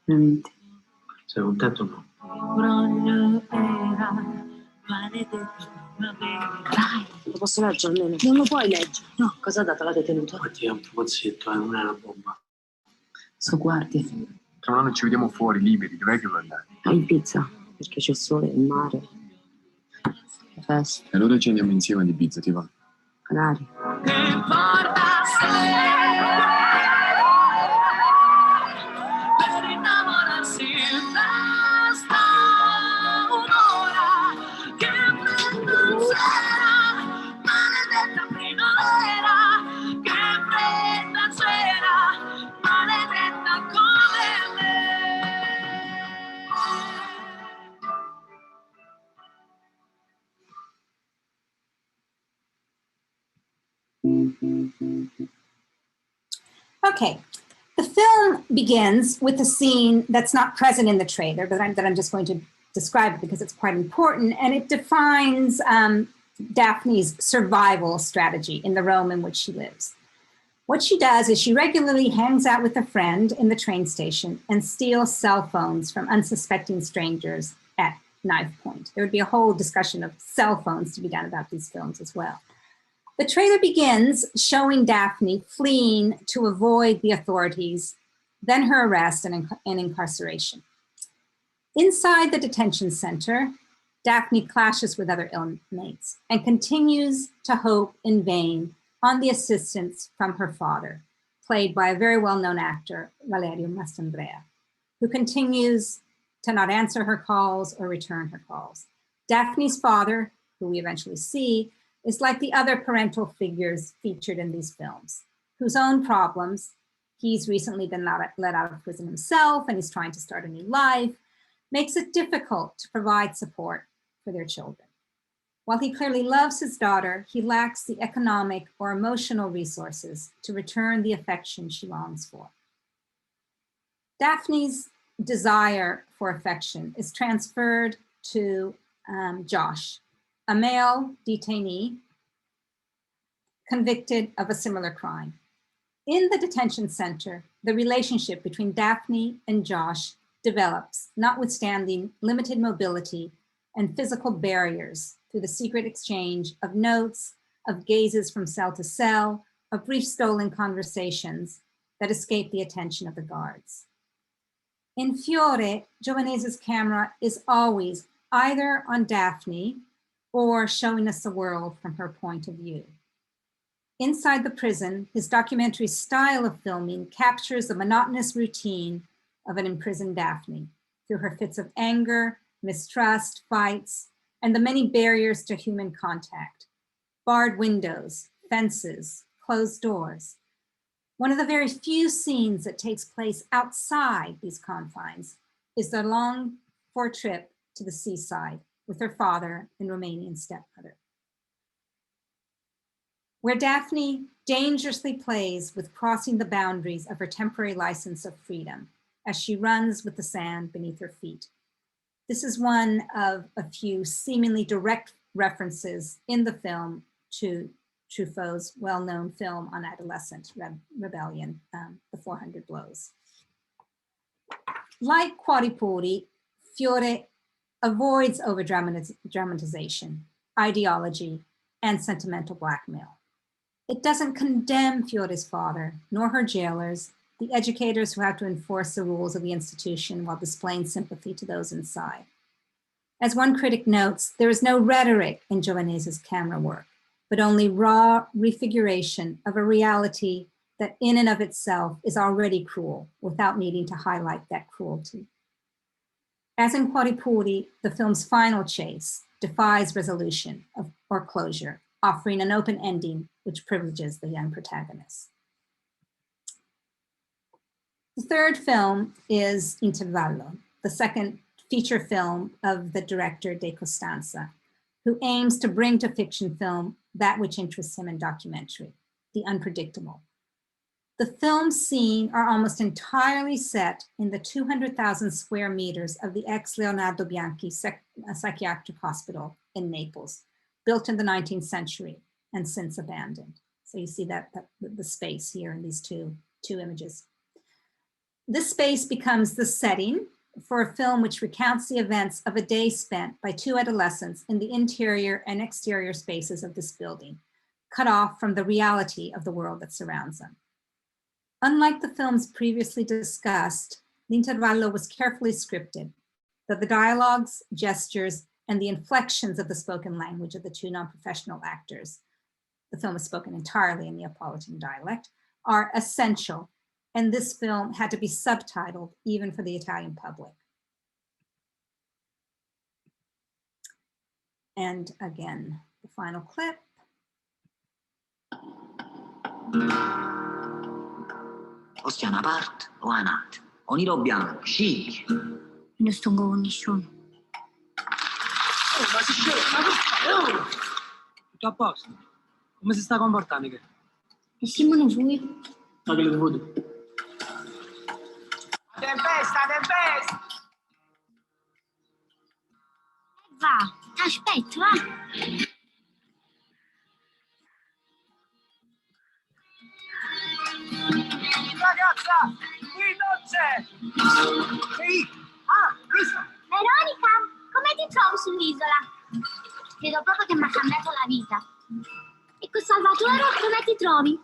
Veramente. Sei contento o no? Dai, lo posso leggere almeno? Non lo puoi leggere. No, cosa ha dato la detenuta? Ma ti è un po' zitto, non è una bomba. So guardie. Tra un anno ci vediamo fuori, liberi, dov'è che vuoi andare? In pizza, perché c'è il sole, il mare, la festa. E allora ci andiamo insieme ad Ibiza, ti va? Magari. Okay, the film begins with a scene that's not present in the trailer, but I'm just going to describe it because it's quite important, and it defines Daphne's survival strategy in the Rome in which she lives. What she does is she regularly hangs out with a friend in the train station and steals cell phones from unsuspecting strangers at knife point. There would be a whole discussion of cell phones to be done about these films as well. The trailer begins showing Daphne fleeing to avoid the authorities, then her arrest and incarceration. Inside the detention center, Daphne clashes with other inmates and continues to hope in vain on the assistance from her father, played by a very well-known actor, Valerio Mastandrea, who continues to not answer her calls or return her calls. Daphne's father, who we eventually see, is like the other parental figures featured in these films, whose own problems, he's recently been let out of prison himself and he's trying to start a new life, makes it difficult to provide support for their children. While he clearly loves his daughter, he lacks the economic or emotional resources to return the affection she longs for. Daphne's desire for affection is transferred to Josh, a male detainee convicted of a similar crime. In the detention center, the relationship between Daphne and Josh develops, notwithstanding limited mobility and physical barriers, through the secret exchange of notes, of gazes from cell to cell, of brief stolen conversations that escape the attention of the guards. In Fiore, Giovanese's camera is always either on Daphne or showing us the world from her point of view. Inside the prison, his documentary style of filming captures the monotonous routine of an imprisoned Daphne through her fits of anger, mistrust, fights, and the many barriers to human contact: barred windows, fences, closed doors. One of the very few scenes that takes place outside these confines is their longed-for trip to the seaside with her father and Romanian stepmother, where Daphne dangerously plays with crossing the boundaries of her temporary license of freedom as she runs with the sand beneath her feet. This is one of a few seemingly direct references in the film to Truffaut's well-known film on adolescent rebellion, The 400 Blows. Like Quadripuri, Fiore avoids over-dramatization, ideology, and sentimental blackmail. It doesn't condemn Fiore's father, nor her jailers, the educators who have to enforce the rules of the institution while displaying sympathy to those inside. As one critic notes, there is no rhetoric in Giovanese's camera work, but only raw refiguration of a reality that in and of itself is already cruel without needing to highlight that cruelty. As in Quadripuri, the film's final chase defies resolution or closure, offering an open ending which privileges the young protagonist. The third film is Intervallo, the second feature film of the director De Costanza, who aims to bring to fiction film that which interests him in documentary, the unpredictable. The film's scenes are almost entirely set in the 200,000 square meters of the ex-Leonardo Bianchi psychiatric hospital in Naples, built in the 19th century and since abandoned. So you see that the space here in these two images. This space becomes the setting for a film which recounts the events of a day spent by two adolescents in the interior and exterior spaces of this building, cut off from the reality of the world that surrounds them. Unlike the films previously discussed, L'Intervallo was carefully scripted, that the dialogues, gestures, and the inflections of the spoken language of the two non-professional actors, the film is spoken entirely in Neapolitan dialect, are essential, and this film had to be subtitled even for the Italian public. And again, the final clip. Ostiamo apart o anat? O nero bianco, scegli. Non sto con nessuno. Ma si scende, tutto a posto. Come si sta comportando? Che? E Simone vuoi? Ma che le devo dire? Tempesta, tempesta! Va, aspetta, va. Ragazza, qui non c'è! Ehi! Ah, Luisa! Veronica, come ti trovi sull'isola? Credo proprio che mi ha cambiato la vita. E Ecco Salvatore, come ti trovi?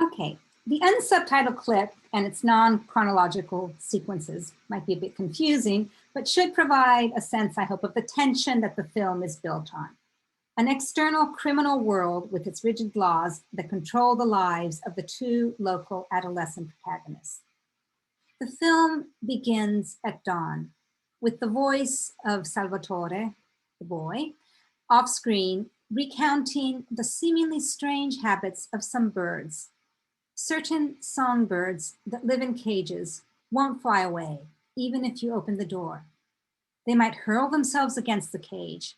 Okay, the unsubtitled clip and its non-chronological sequences might be a bit confusing, but should provide a sense, I hope, of the tension that the film is built on. An external criminal world with its rigid laws that control the lives of the two local adolescent protagonists. The film begins at dawn with the voice of Salvatore, the boy, off screen, recounting the seemingly strange habits of some birds. Certain songbirds that live in cages won't fly away, even if you open the door. They might hurl themselves against the cage,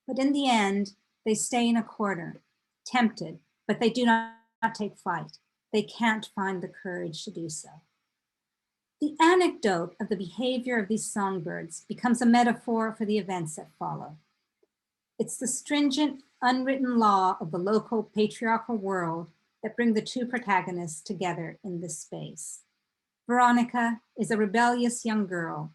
but in the end, they stay in a corner, tempted, but they do not take flight. They can't find the courage to do so. The anecdote of the behavior of these songbirds becomes a metaphor for the events that follow. It's the stringent, unwritten law of the local patriarchal world that bring the two protagonists together in this space. Veronica is a rebellious young girl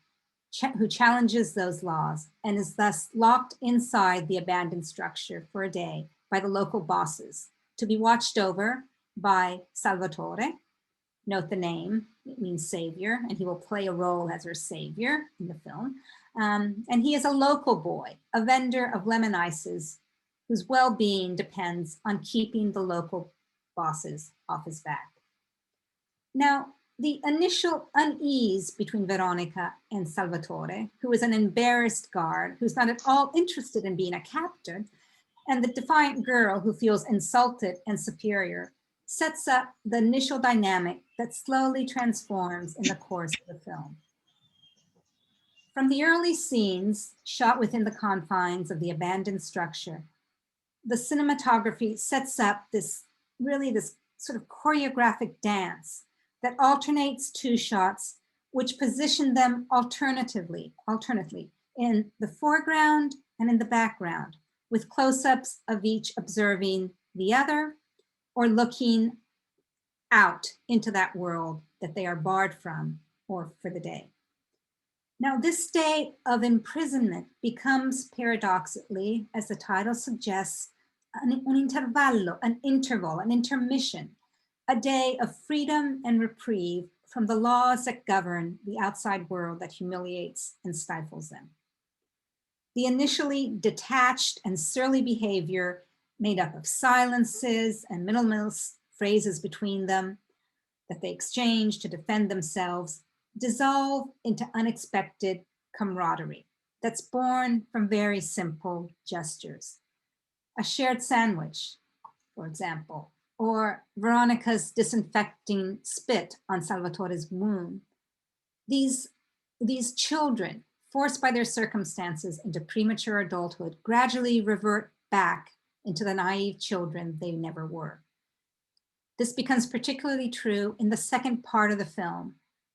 who challenges those laws and is thus locked inside the abandoned structure for a day by the local bosses to be watched over by Salvatore. Note the name, it means savior, and he will play a role as her savior in the film. And he is a local boy, a vendor of lemon ices whose well-being depends on keeping the local bosses off his back. Now, the initial unease between Veronica and Salvatore, who is an embarrassed guard, who's not at all interested in being a captain, and the defiant girl who feels insulted and superior, sets up the initial dynamic that slowly transforms in the course of the film. From the early scenes shot within the confines of the abandoned structure, the cinematography sets up this sort of choreographic dance that alternates two shots which position them alternately in the foreground and in the background, with close-ups of each observing the other or looking out into that world that they are barred from or for the day. Now, this state of imprisonment becomes paradoxically, as the title suggests, an intervallo, an interval, an intermission, a day of freedom and reprieve from the laws that govern the outside world that humiliates and stifles them. The initially detached and surly behavior made up of silences and minimalist phrases between them that they exchange to defend themselves dissolve into unexpected camaraderie that's born from very simple gestures. A shared sandwich, for example, or Veronica's disinfecting spit on Salvatore's wound. These children, forced by their circumstances into premature adulthood, gradually revert back into the naive children they never were. This becomes particularly true in the second part of the film,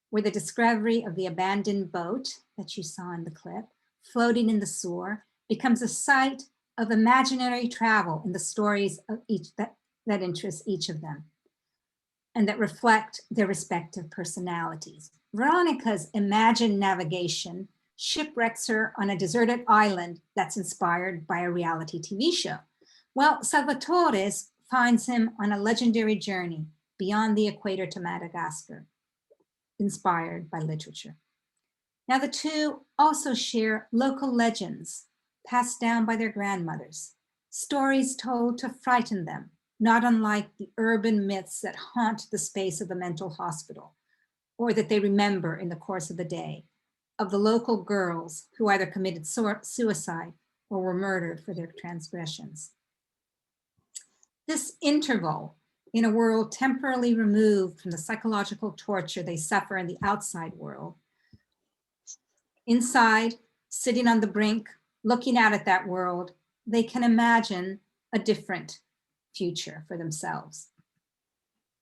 where the discovery of the abandoned boat that you saw in the clip, floating in the sewer, becomes a site of imaginary travel in the stories of each that interest each of them and that reflect their respective personalities. Veronica's imagined navigation shipwrecks her on a deserted island that's inspired by a reality TV show, while Salvatore's finds him on a legendary journey beyond the equator to Madagascar, inspired by literature. Now, the two also share local legends passed down by their grandmothers, stories told to frighten them, not unlike the urban myths that haunt the space of the mental hospital, or that they remember in the course of the day, of the local girls who either committed suicide or were murdered for their transgressions. This interval in a world temporarily removed from the psychological torture they suffer in the outside world, inside, sitting on the brink, looking out at that world, they can imagine a different future for themselves.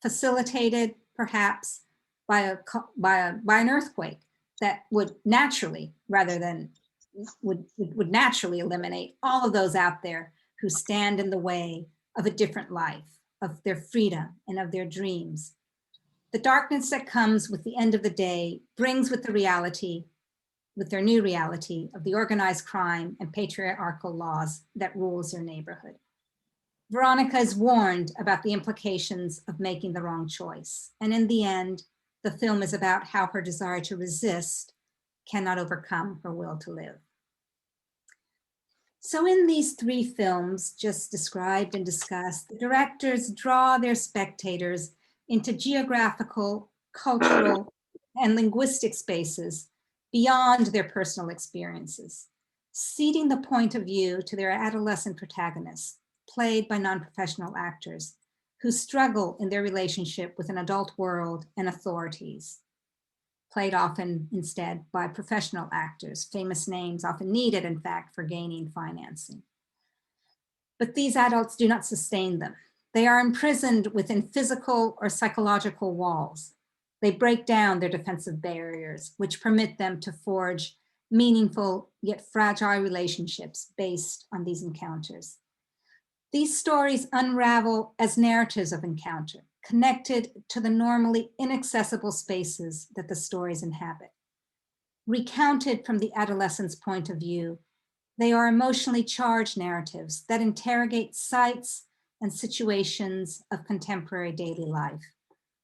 Facilitated perhaps by an earthquake that would naturally, rather than would naturally eliminate all of those out there who stand in the way of a different life, of their freedom and of their dreams. The darkness that comes with the end of the day brings with their new reality of the organized crime and patriarchal laws that rules their neighborhood. Veronica is warned about the implications of making the wrong choice. And in the end, the film is about how her desire to resist cannot overcome her will to live. So in these three films just described and discussed, the directors draw their spectators into geographical, cultural, and linguistic spaces beyond their personal experiences, ceding the point of view to their adolescent protagonists, played by non-professional actors, who struggle in their relationship with an adult world and authorities, played often instead by professional actors, famous names often needed, in fact, for gaining financing. But these adults do not sustain them. They are imprisoned within physical or psychological walls. They break down their defensive barriers, which permit them to forge meaningful yet fragile relationships based on these encounters. These stories unravel as narratives of encounter, connected to the normally inaccessible spaces that the stories inhabit. Recounted from the adolescent's point of view, they are emotionally charged narratives that interrogate sites and situations of contemporary daily life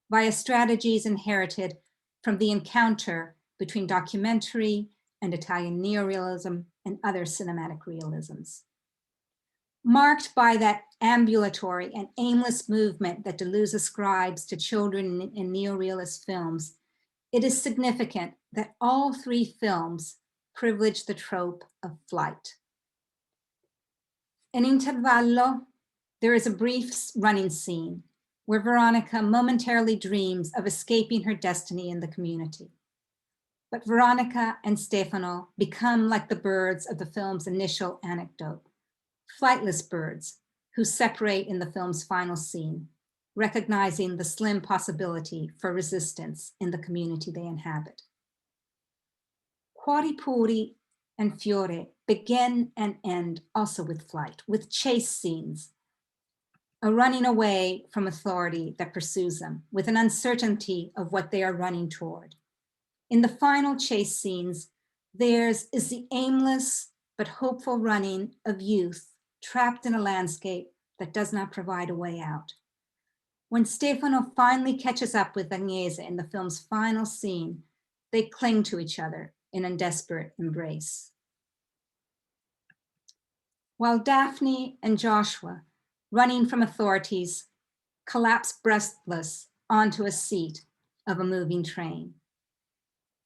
via strategies inherited from the encounter between documentary and Italian neorealism and other cinematic realisms. Marked by that ambulatory and aimless movement that Deleuze ascribes to children in neorealist films, it is significant that all three films privilege the trope of flight. In Intervallo, there is a brief running scene where Veronica momentarily dreams of escaping her destiny in the community. But Veronica and Stefano become like the birds of the film's initial anecdote, flightless birds who separate in the film's final scene, recognizing the slim possibility for resistance in the community they inhabit. Cuori Puri and Fiore begin and end also with flight, with chase scenes, a running away from authority that pursues them, with an uncertainty of what they are running toward. In the final chase scenes, theirs is the aimless but hopeful running of youth trapped in a landscape that does not provide a way out. When Stefano finally catches up with Agnese in the film's final scene, they cling to each other in a desperate embrace. While Daphne and Joshua, running from authorities, collapse breathless onto a seat of a moving train.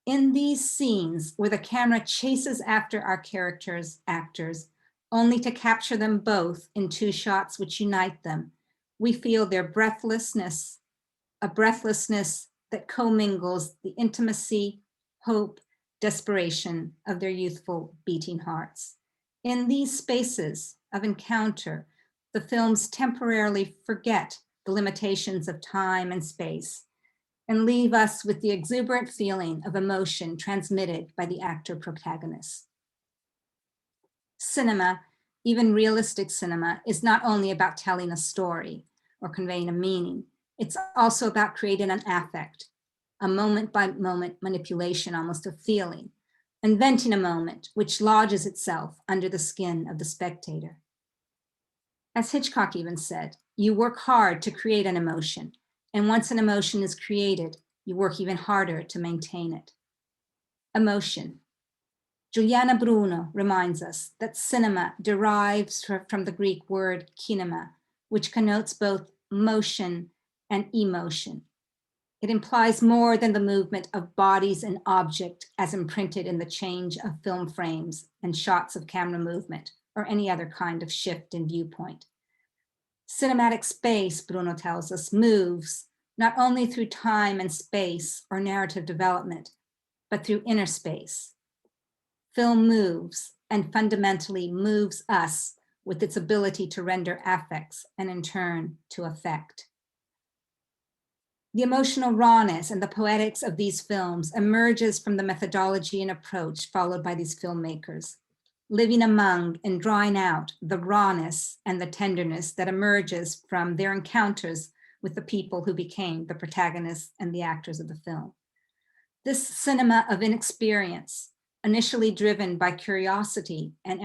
In these scenes where the camera chases after our actors, only to capture them both in two shots which unite them, we feel their breathlessness, a breathlessness that commingles the intimacy, hope, desperation of their youthful beating hearts. In these spaces of encounter, the films temporarily forget the limitations of time and space and leave us with the exuberant feeling of emotion transmitted by the actor protagonist. Cinema, even realistic cinema, is not only about telling a story or conveying a meaning, it's also about creating an affect, a moment-by-moment manipulation almost of feeling, inventing a moment which lodges itself under the skin of the spectator. As Hitchcock even said, you work hard to create an emotion, and once an emotion is created, you work even harder to maintain it. Emotion. Giuliana Bruno reminds us that cinema derives from the Greek word kinema, which connotes both motion and emotion. It implies more than the movement of bodies and object as imprinted in the change of film frames and shots of camera movement or any other kind of shift in viewpoint. Cinematic space, Bruno tells us, moves not only through time and space or narrative development, but through inner space. Film moves and fundamentally moves us with its ability to render affects and in turn to affect. The emotional rawness and the poetics of these films emerges from the methodology and approach followed by these filmmakers, living among and drawing out the rawness and the tenderness that emerges from their encounters with the people who became the protagonists and the actors of the film. This cinema of inexperience, initially driven by curiosity and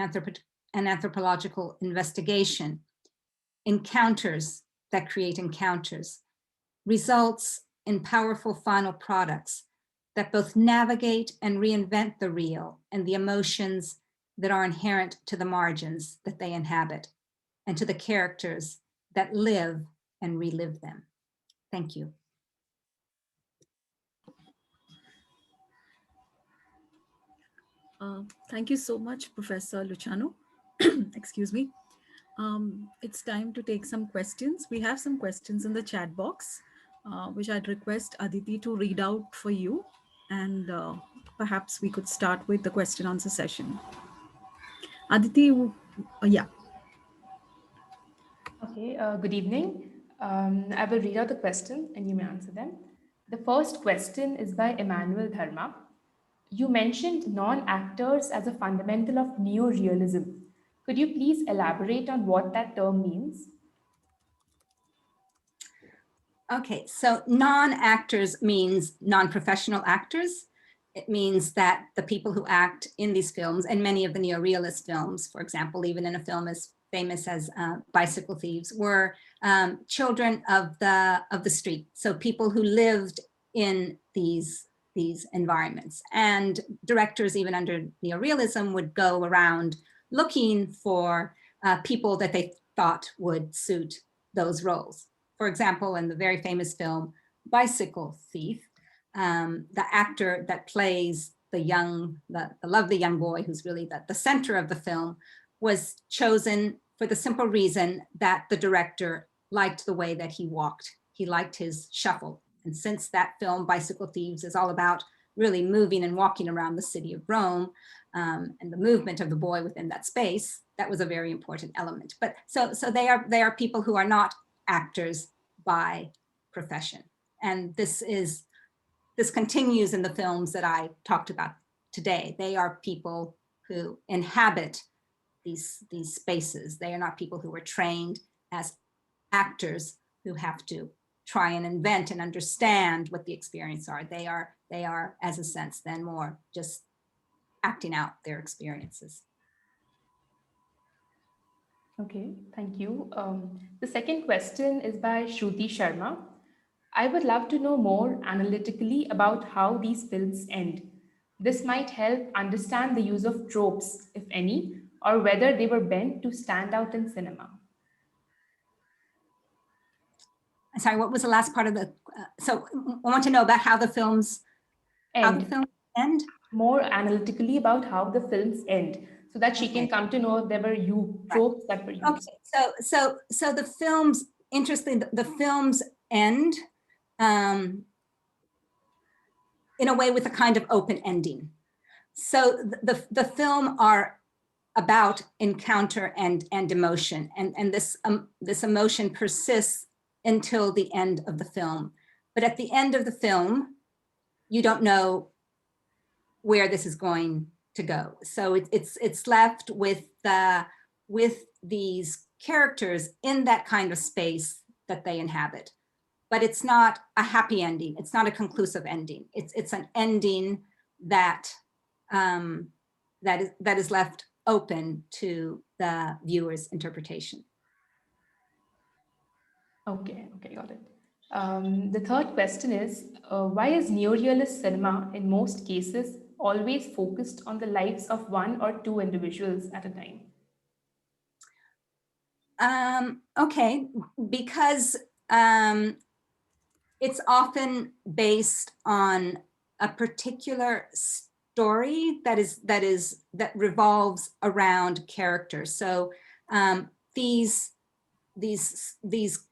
anthropological investigation, encounters that create encounters, results in powerful final products that both navigate and reinvent the real and the emotions that are inherent to the margins that they inhabit and to the characters that live and relive them. Thank you. Thank you so much, Professor Luciano. Excuse me. It's time to take some questions. We have some questions in the chat box, which I'd request Aditi to read out for you. And perhaps we could start with the question answer session. Aditi, yeah. Okay, good evening. I will read out the question and you may answer them. The first question is by Emmanuel Dharma. You mentioned non-actors as a fundamental of neorealism. Could you please elaborate on what that term means? Okay, so non-actors means non-professional actors. It means that the people who act in these films, and many of the neorealist films, for example, even in a film as famous as Bicycle Thieves, were children of the street. So people who lived in these environments. And directors, even under neorealism, would go around looking for people that they thought would suit those roles. For example, in the very famous film, Bicycle Thief, the actor that plays the lovely young boy who's really the center of the film was chosen for the simple reason that the director liked the way that he walked. He liked his shuffle. And since that film, Bicycle Thieves, is all about really moving and walking around the city of Rome, and the movement of the boy within that space, that was a very important element. But so they are people who are not actors by profession. And this continues in the films that I talked about today. They are people who inhabit these spaces. They are not people who are trained as actors who have to try and invent and understand what the experience are. They are, as a sense, then more just acting out their experiences. Okay, thank you. The second question is by Shruti Sharma. I would love to know more analytically about how these films end. This might help understand the use of tropes, if any, or whether they were meant to stand out in cinema. Sorry, what was the last part of the, so I want to know about how the films end? More analytically about how the films end, so that she can come to know if there were tropes that were used. Okay, so the films, interestingly, the films end in a way with a kind of open ending. So the film are about encounter and emotion, and this emotion persists until the end of the film. But at the end of the film, you don't know where this is going to go. So it's left with these characters in that kind of space that they inhabit. But it's not a happy ending. It's not a conclusive ending. It's an ending that is left open to the viewer's interpretation. Okay, got it. The third question is, why is neorealist cinema in most cases always focused on the lives of one or two individuals at a time? Okay, because it's often based on a particular story that revolves around characters. So these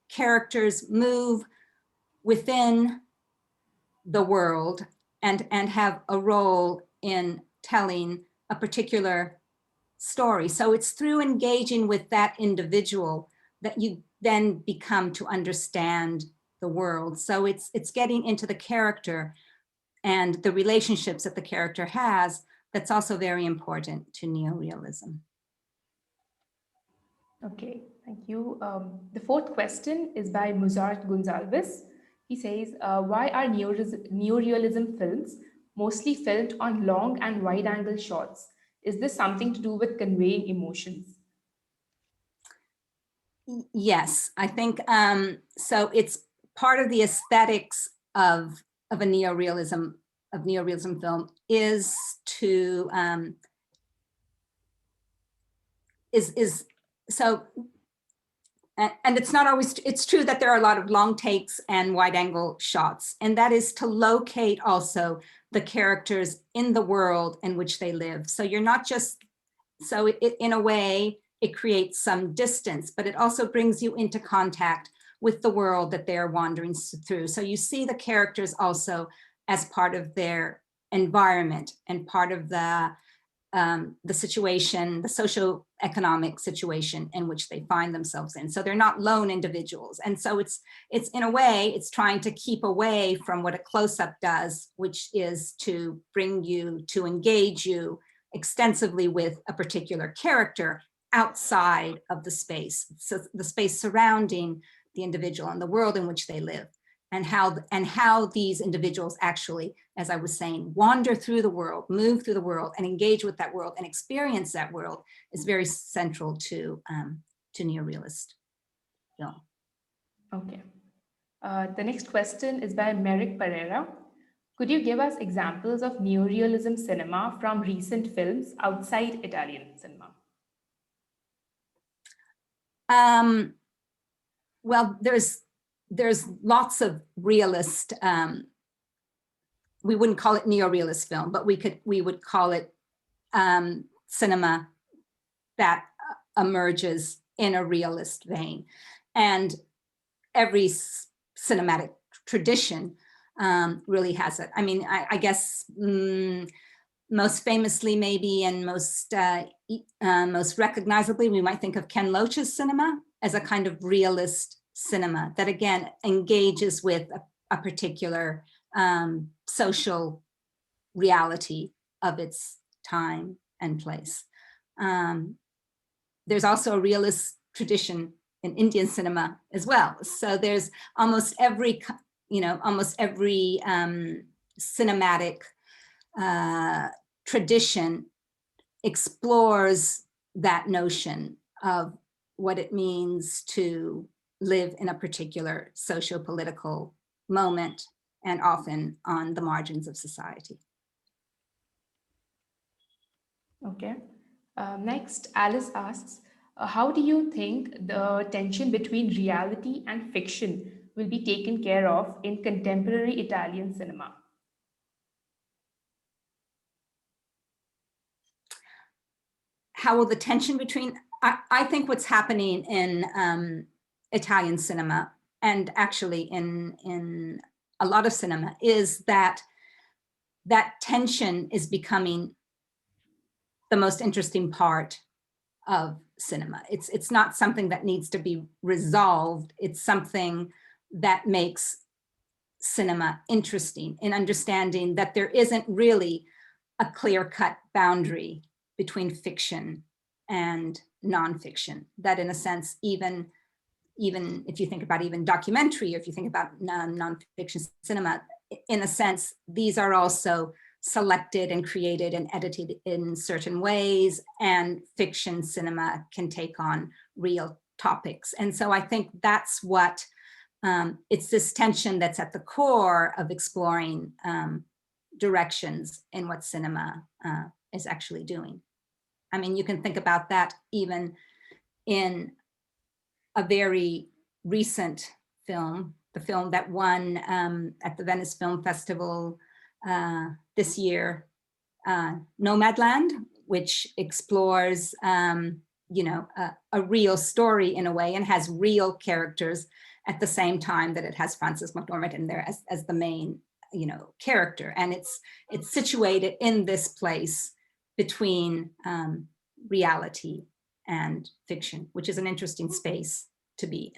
characters move within the world and have a role in telling a particular story. So it's through engaging with that individual that you then become to understand the world. So it's getting into the character and the relationships that the character has that's also very important to neorealism. Okay, thank you. The fourth question is by Muzart Gonzalez. He says, why are neorealism films mostly filmed on long and wide-angle shots? Is this something to do with conveying emotions? Yes, I think so. It's part of the aesthetics of a neorealism film is to is so. And it's not always, it's true that there are a lot of long takes and wide angle shots, and that is to locate also the characters in the world in which they live. So you're not just, so in a way, it creates some distance, but it also brings you into contact with the world that they're wandering through. So you see the characters also as part of their environment and part of the situation, the socio-economic situation in which they find themselves in. So they're not lone individuals. And so it's in a way, it's trying to keep away from what a close-up does, which is to bring you, to engage you extensively with a particular character outside of the space. So the space surrounding the individual and the world in which they live. And how these individuals actually, as I was saying, wander through the world, move through the world, and engage with that world and experience that world is very central to neorealist film. Okay. The next question is by Merrick Pereira. Could you give us examples of neorealism cinema from recent films outside Italian cinema? Well, there's lots of realist, we wouldn't call it neorealist film, but we would call it cinema that emerges in a realist vein. And every cinematic tradition really has it. I mean, I guess most famously maybe and most recognizably, we might think of Ken Loach's cinema as a kind of realist cinema that again engages with a particular social reality of its time and place. There's also a realist tradition in Indian cinema as well. So there's almost every cinematic tradition explores that notion of what it means to live in a particular socio-political moment and often on the margins of society. Okay. Next, Alice asks, how do you think the tension between reality and fiction will be taken care of in contemporary Italian cinema? How will the tension between, I think what's happening in Italian cinema and actually in a lot of cinema is that tension is becoming the most interesting part of cinema. It's not something that needs to be resolved. It's something that makes cinema interesting in understanding that there isn't really a clear-cut boundary between fiction and nonfiction. That in a sense, even if you think about even documentary, or if you think about nonfiction cinema, in a sense, these are also selected and created and edited in certain ways, and fiction cinema can take on real topics. And so I think that's what, it's this tension that's at the core of exploring directions in what cinema is actually doing. I mean, you can think about that even in a very recent film, the film that won at the Venice Film Festival this year, Nomadland, which explores, a real story in a way and has real characters at the same time that it has Frances McDormand in there as the main, character. And it's situated in this place between reality and fiction, which is an interesting space to be.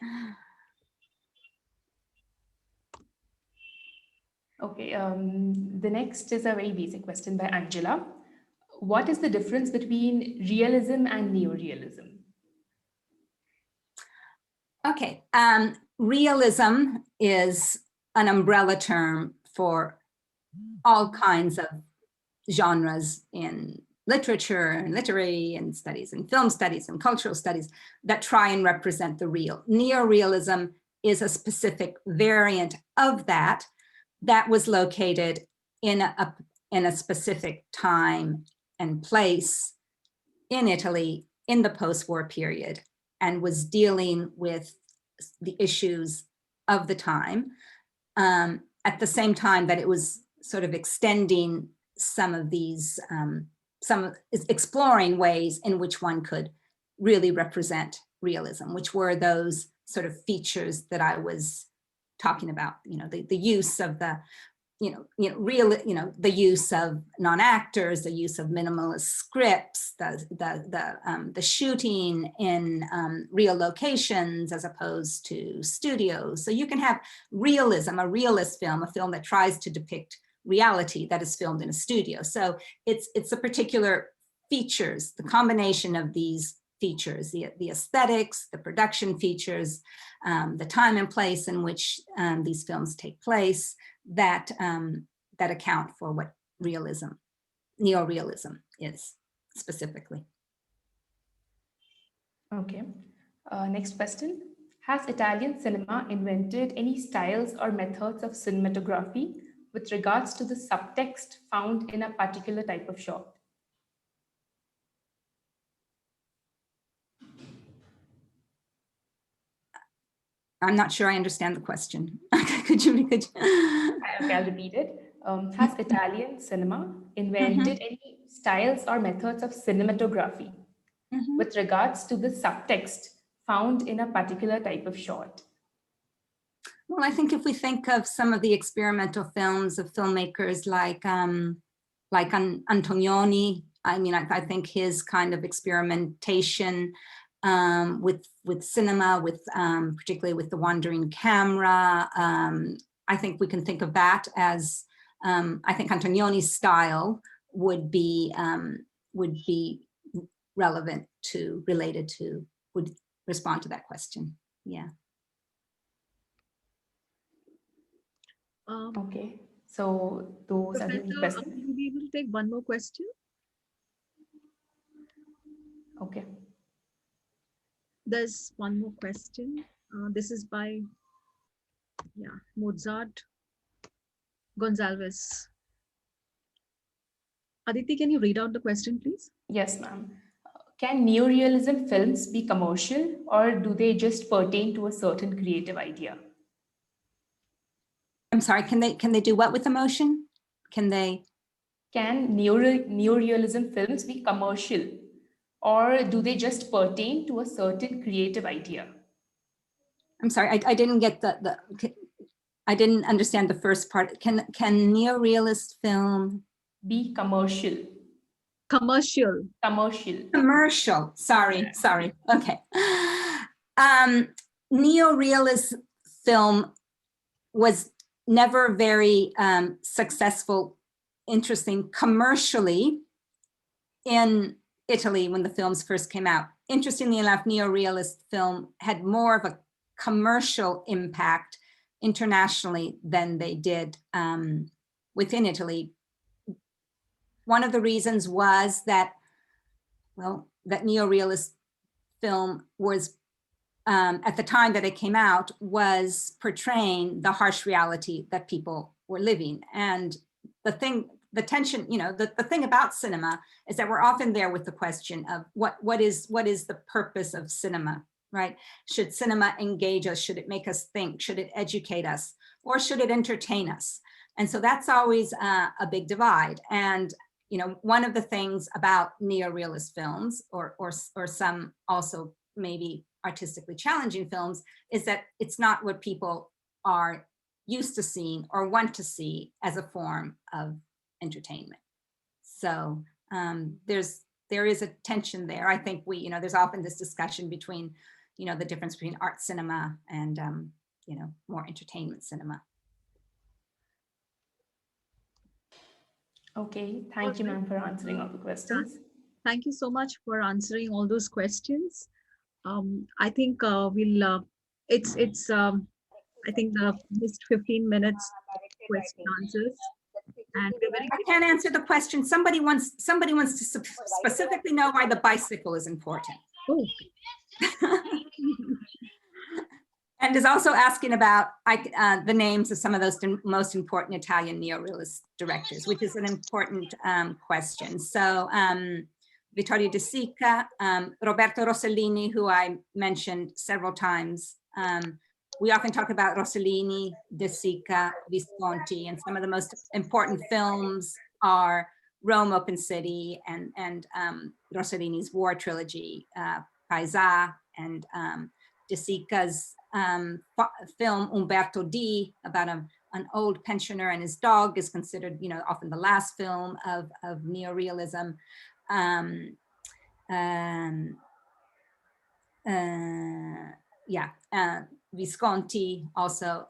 Okay, the next is a very basic question by Angela. What is the difference between realism and neorealism? Okay, realism is an umbrella term for all kinds of genres in literature and literary and studies and film studies and cultural studies that try and represent the real. Neorealism is a specific variant of that was located in a specific time and place in Italy in the post-war period, and was dealing with the issues of the time at the same time that it was sort of extending some of these, exploring ways in which one could really represent realism, which were those sort of features that I was talking about, the use of the, the use of non-actors, the use of minimalist scripts, the shooting in real locations as opposed to studios. So you can have realism, a realist film, a film that tries to depict reality that is filmed in a studio. So it's a particular features, the combination of these features, the aesthetics, the production features, the time and place in which these films take place, that account for what neorealism is specifically. Okay, next question. Has Italian cinema invented any styles or methods of cinematography with regards to the subtext found in a particular type of shot? I'm not sure I understand the question. Could you? Okay, I'll repeat it. Has Italian cinema invented any styles or methods of cinematography with regards to the subtext found in a particular type of shot? Well, I think if we think of some of the experimental films of filmmakers like Antonioni, I mean, I think his kind of experimentation with cinema, particularly with the wandering camera, I think we can think of that as, I think Antonioni's style would be relevant to, related to, would respond to that question. Yeah. Okay, so those Professor, are the questions. will you be able to take one more question? Okay. There's one more question. This is by, Mozart Gonzalez. Aditi, can you read out the question, please? Yes, ma'am. Can neorealism films be commercial, or do they just pertain to a certain creative idea? I'm sorry, can they do what with emotion? Can neorealism films be commercial, or do they just pertain to a certain creative idea? I'm sorry, I didn't get I didn't understand the first part. Can neorealist film be commercial? Commercial. Sorry. Okay. Neorealist film was never very successful, interesting commercially in Italy when the films first came out. Interestingly enough, neorealist film had more of a commercial impact internationally than they did within Italy. One of the reasons was that, that neorealist film was, at the time that it came out, was portraying the harsh reality that people were living. And the tension, the thing about cinema is that we're often there with the question of what is the purpose of cinema, right? Should cinema engage us? Should it make us think? Should it educate us? Or should it entertain us? And so that's always a big divide. And one of the things about neorealist films, or some also maybe artistically challenging films, is that it's not what people are used to seeing or want to see as a form of entertainment. So there is a tension there. I think there's often this discussion between, the difference between art cinema and, more entertainment cinema. Okay, thank you, ma'am, for answering all the questions. Thank you so much for answering all those questions. I think it's I think the just 15 minutes question answers, and we're very I can't answer the question. Somebody wants to specifically know why the bicycle is important. Oh. And is also asking about the names of some of those most important Italian neorealist directors, which is an important question. So Vittorio De Sica, Roberto Rossellini, who I mentioned several times. We often talk about Rossellini, De Sica, Visconti, and some of the most important films are Rome Open City and Rossellini's war trilogy, Paesa, and De Sica's film Umberto D about an old pensioner and his dog is considered, often the last film of neorealism. Visconti also.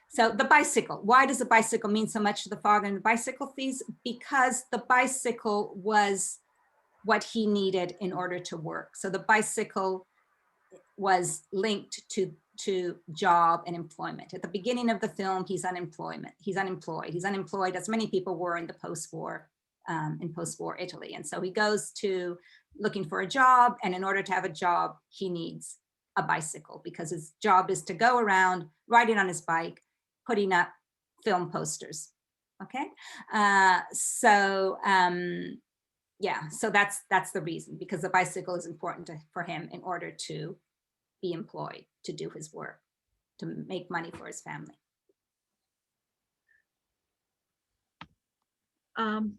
So the bicycle, why does the bicycle mean so much to the father and the bicycle thieves? Because the bicycle was what he needed in order to work. So the bicycle was linked to job and employment. At the beginning of the film, he's unemployed. He's unemployed, as many people were in the post-war, in post-war Italy. And so he goes to looking for a job, and in order to have a job, he needs a bicycle because his job is to go around riding on his bike, putting up film posters. Okay, so that's the reason, because the bicycle is important for him in order to be employed, to do his work, to make money for his family.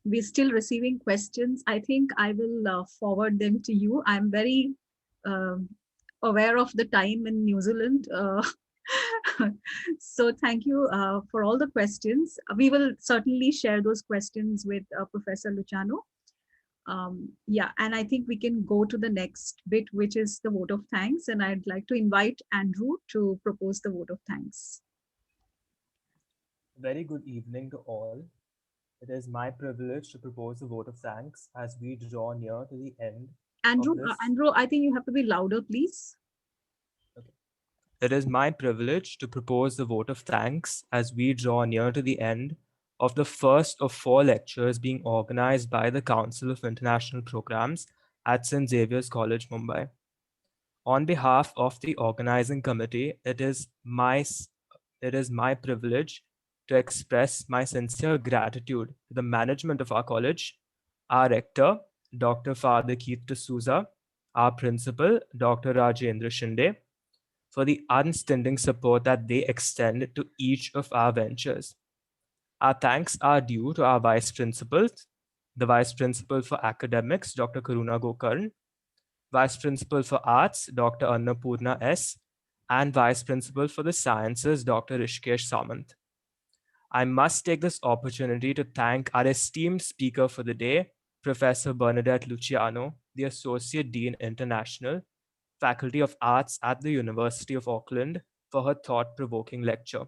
We're still receiving questions. I think I will forward them to you. I'm very aware of the time in New Zealand. So thank you for all the questions. We will certainly share those questions with Professor Luciano. And I think we can go to the next bit, which is the vote of thanks. And I'd like to invite Andrew to propose the vote of thanks. Very good evening to all. It is my privilege to propose a vote of thanks as we draw near to the end. Andrew, I think you have to be louder, please. Okay. It is my privilege to propose the vote of thanks as we draw near to the end of the first of 4 lectures being organized by the Council of International Programs at St. Xavier's College, Mumbai. On behalf of the organizing committee, it is my privilege to express my sincere gratitude to the management of our college, our rector, Dr. Father Keith D'Souza, our principal, Dr. Rajendra Shinde, for the unstinting support that they extend to each of our ventures. Our thanks are due to our vice principals, the vice principal for academics, Dr. Karuna Gokarn, vice principal for arts, Dr. Annapurna S., and vice principal for the sciences, Dr. Rishikesh Samant. I must take this opportunity to thank our esteemed speaker for the day, Professor Bernadette Luciano, the Associate Dean International, Faculty of Arts at the University of Auckland, for her thought-provoking lecture.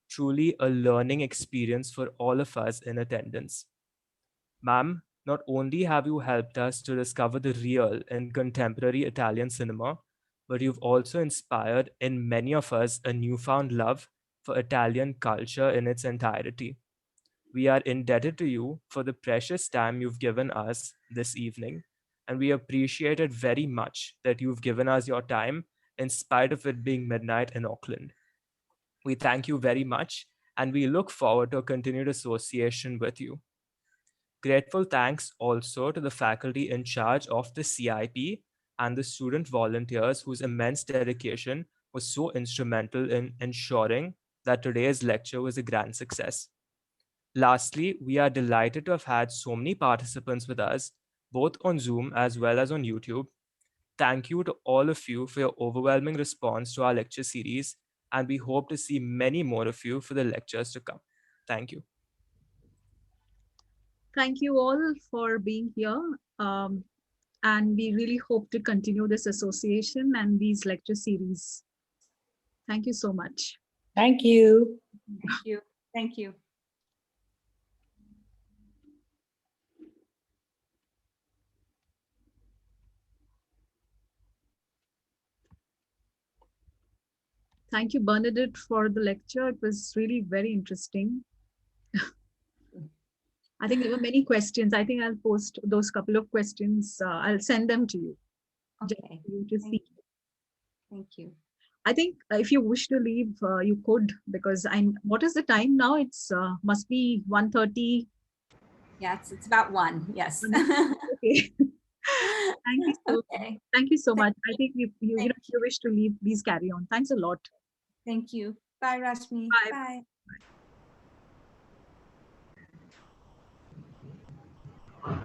Truly a learning experience for all of us in attendance. Ma'am, not only have you helped us to discover the real in contemporary Italian cinema, but you've also inspired in many of us a newfound love for Italian culture in its entirety. We are indebted to you for the precious time you've given us this evening, and we appreciate it very much that you've given us your time in spite of it being midnight in Auckland. We thank you very much, and we look forward to a continued association with you. Grateful thanks also to the faculty in charge of the CIP and the student volunteers whose immense dedication was so instrumental in ensuring that today's lecture was a grand success. Lastly, we are delighted to have had so many participants with us, both on Zoom as well as on YouTube. Thank you to all of you for your overwhelming response to our lecture series, and we hope to see many more of you for the lectures to come. Thank you. Thank you all for being here. And we really hope to continue this association and these lecture series. Thank you so much. Thank you. Thank you. Thank you. Thank you, Bernadette, for the lecture. It was really very interesting. I think there were many questions. I think I'll post those couple of questions. I'll send them to you. Okay. For you to see. Thank you. I think if you wish to leave, you could, because what is the time now? It's must be 1:30. Yeah, it's about 1. Yes. Okay. Thank you so much. I think if you wish to leave, please carry on. Thanks a lot. Thank you. Bye, Rashmi. Bye. Bye.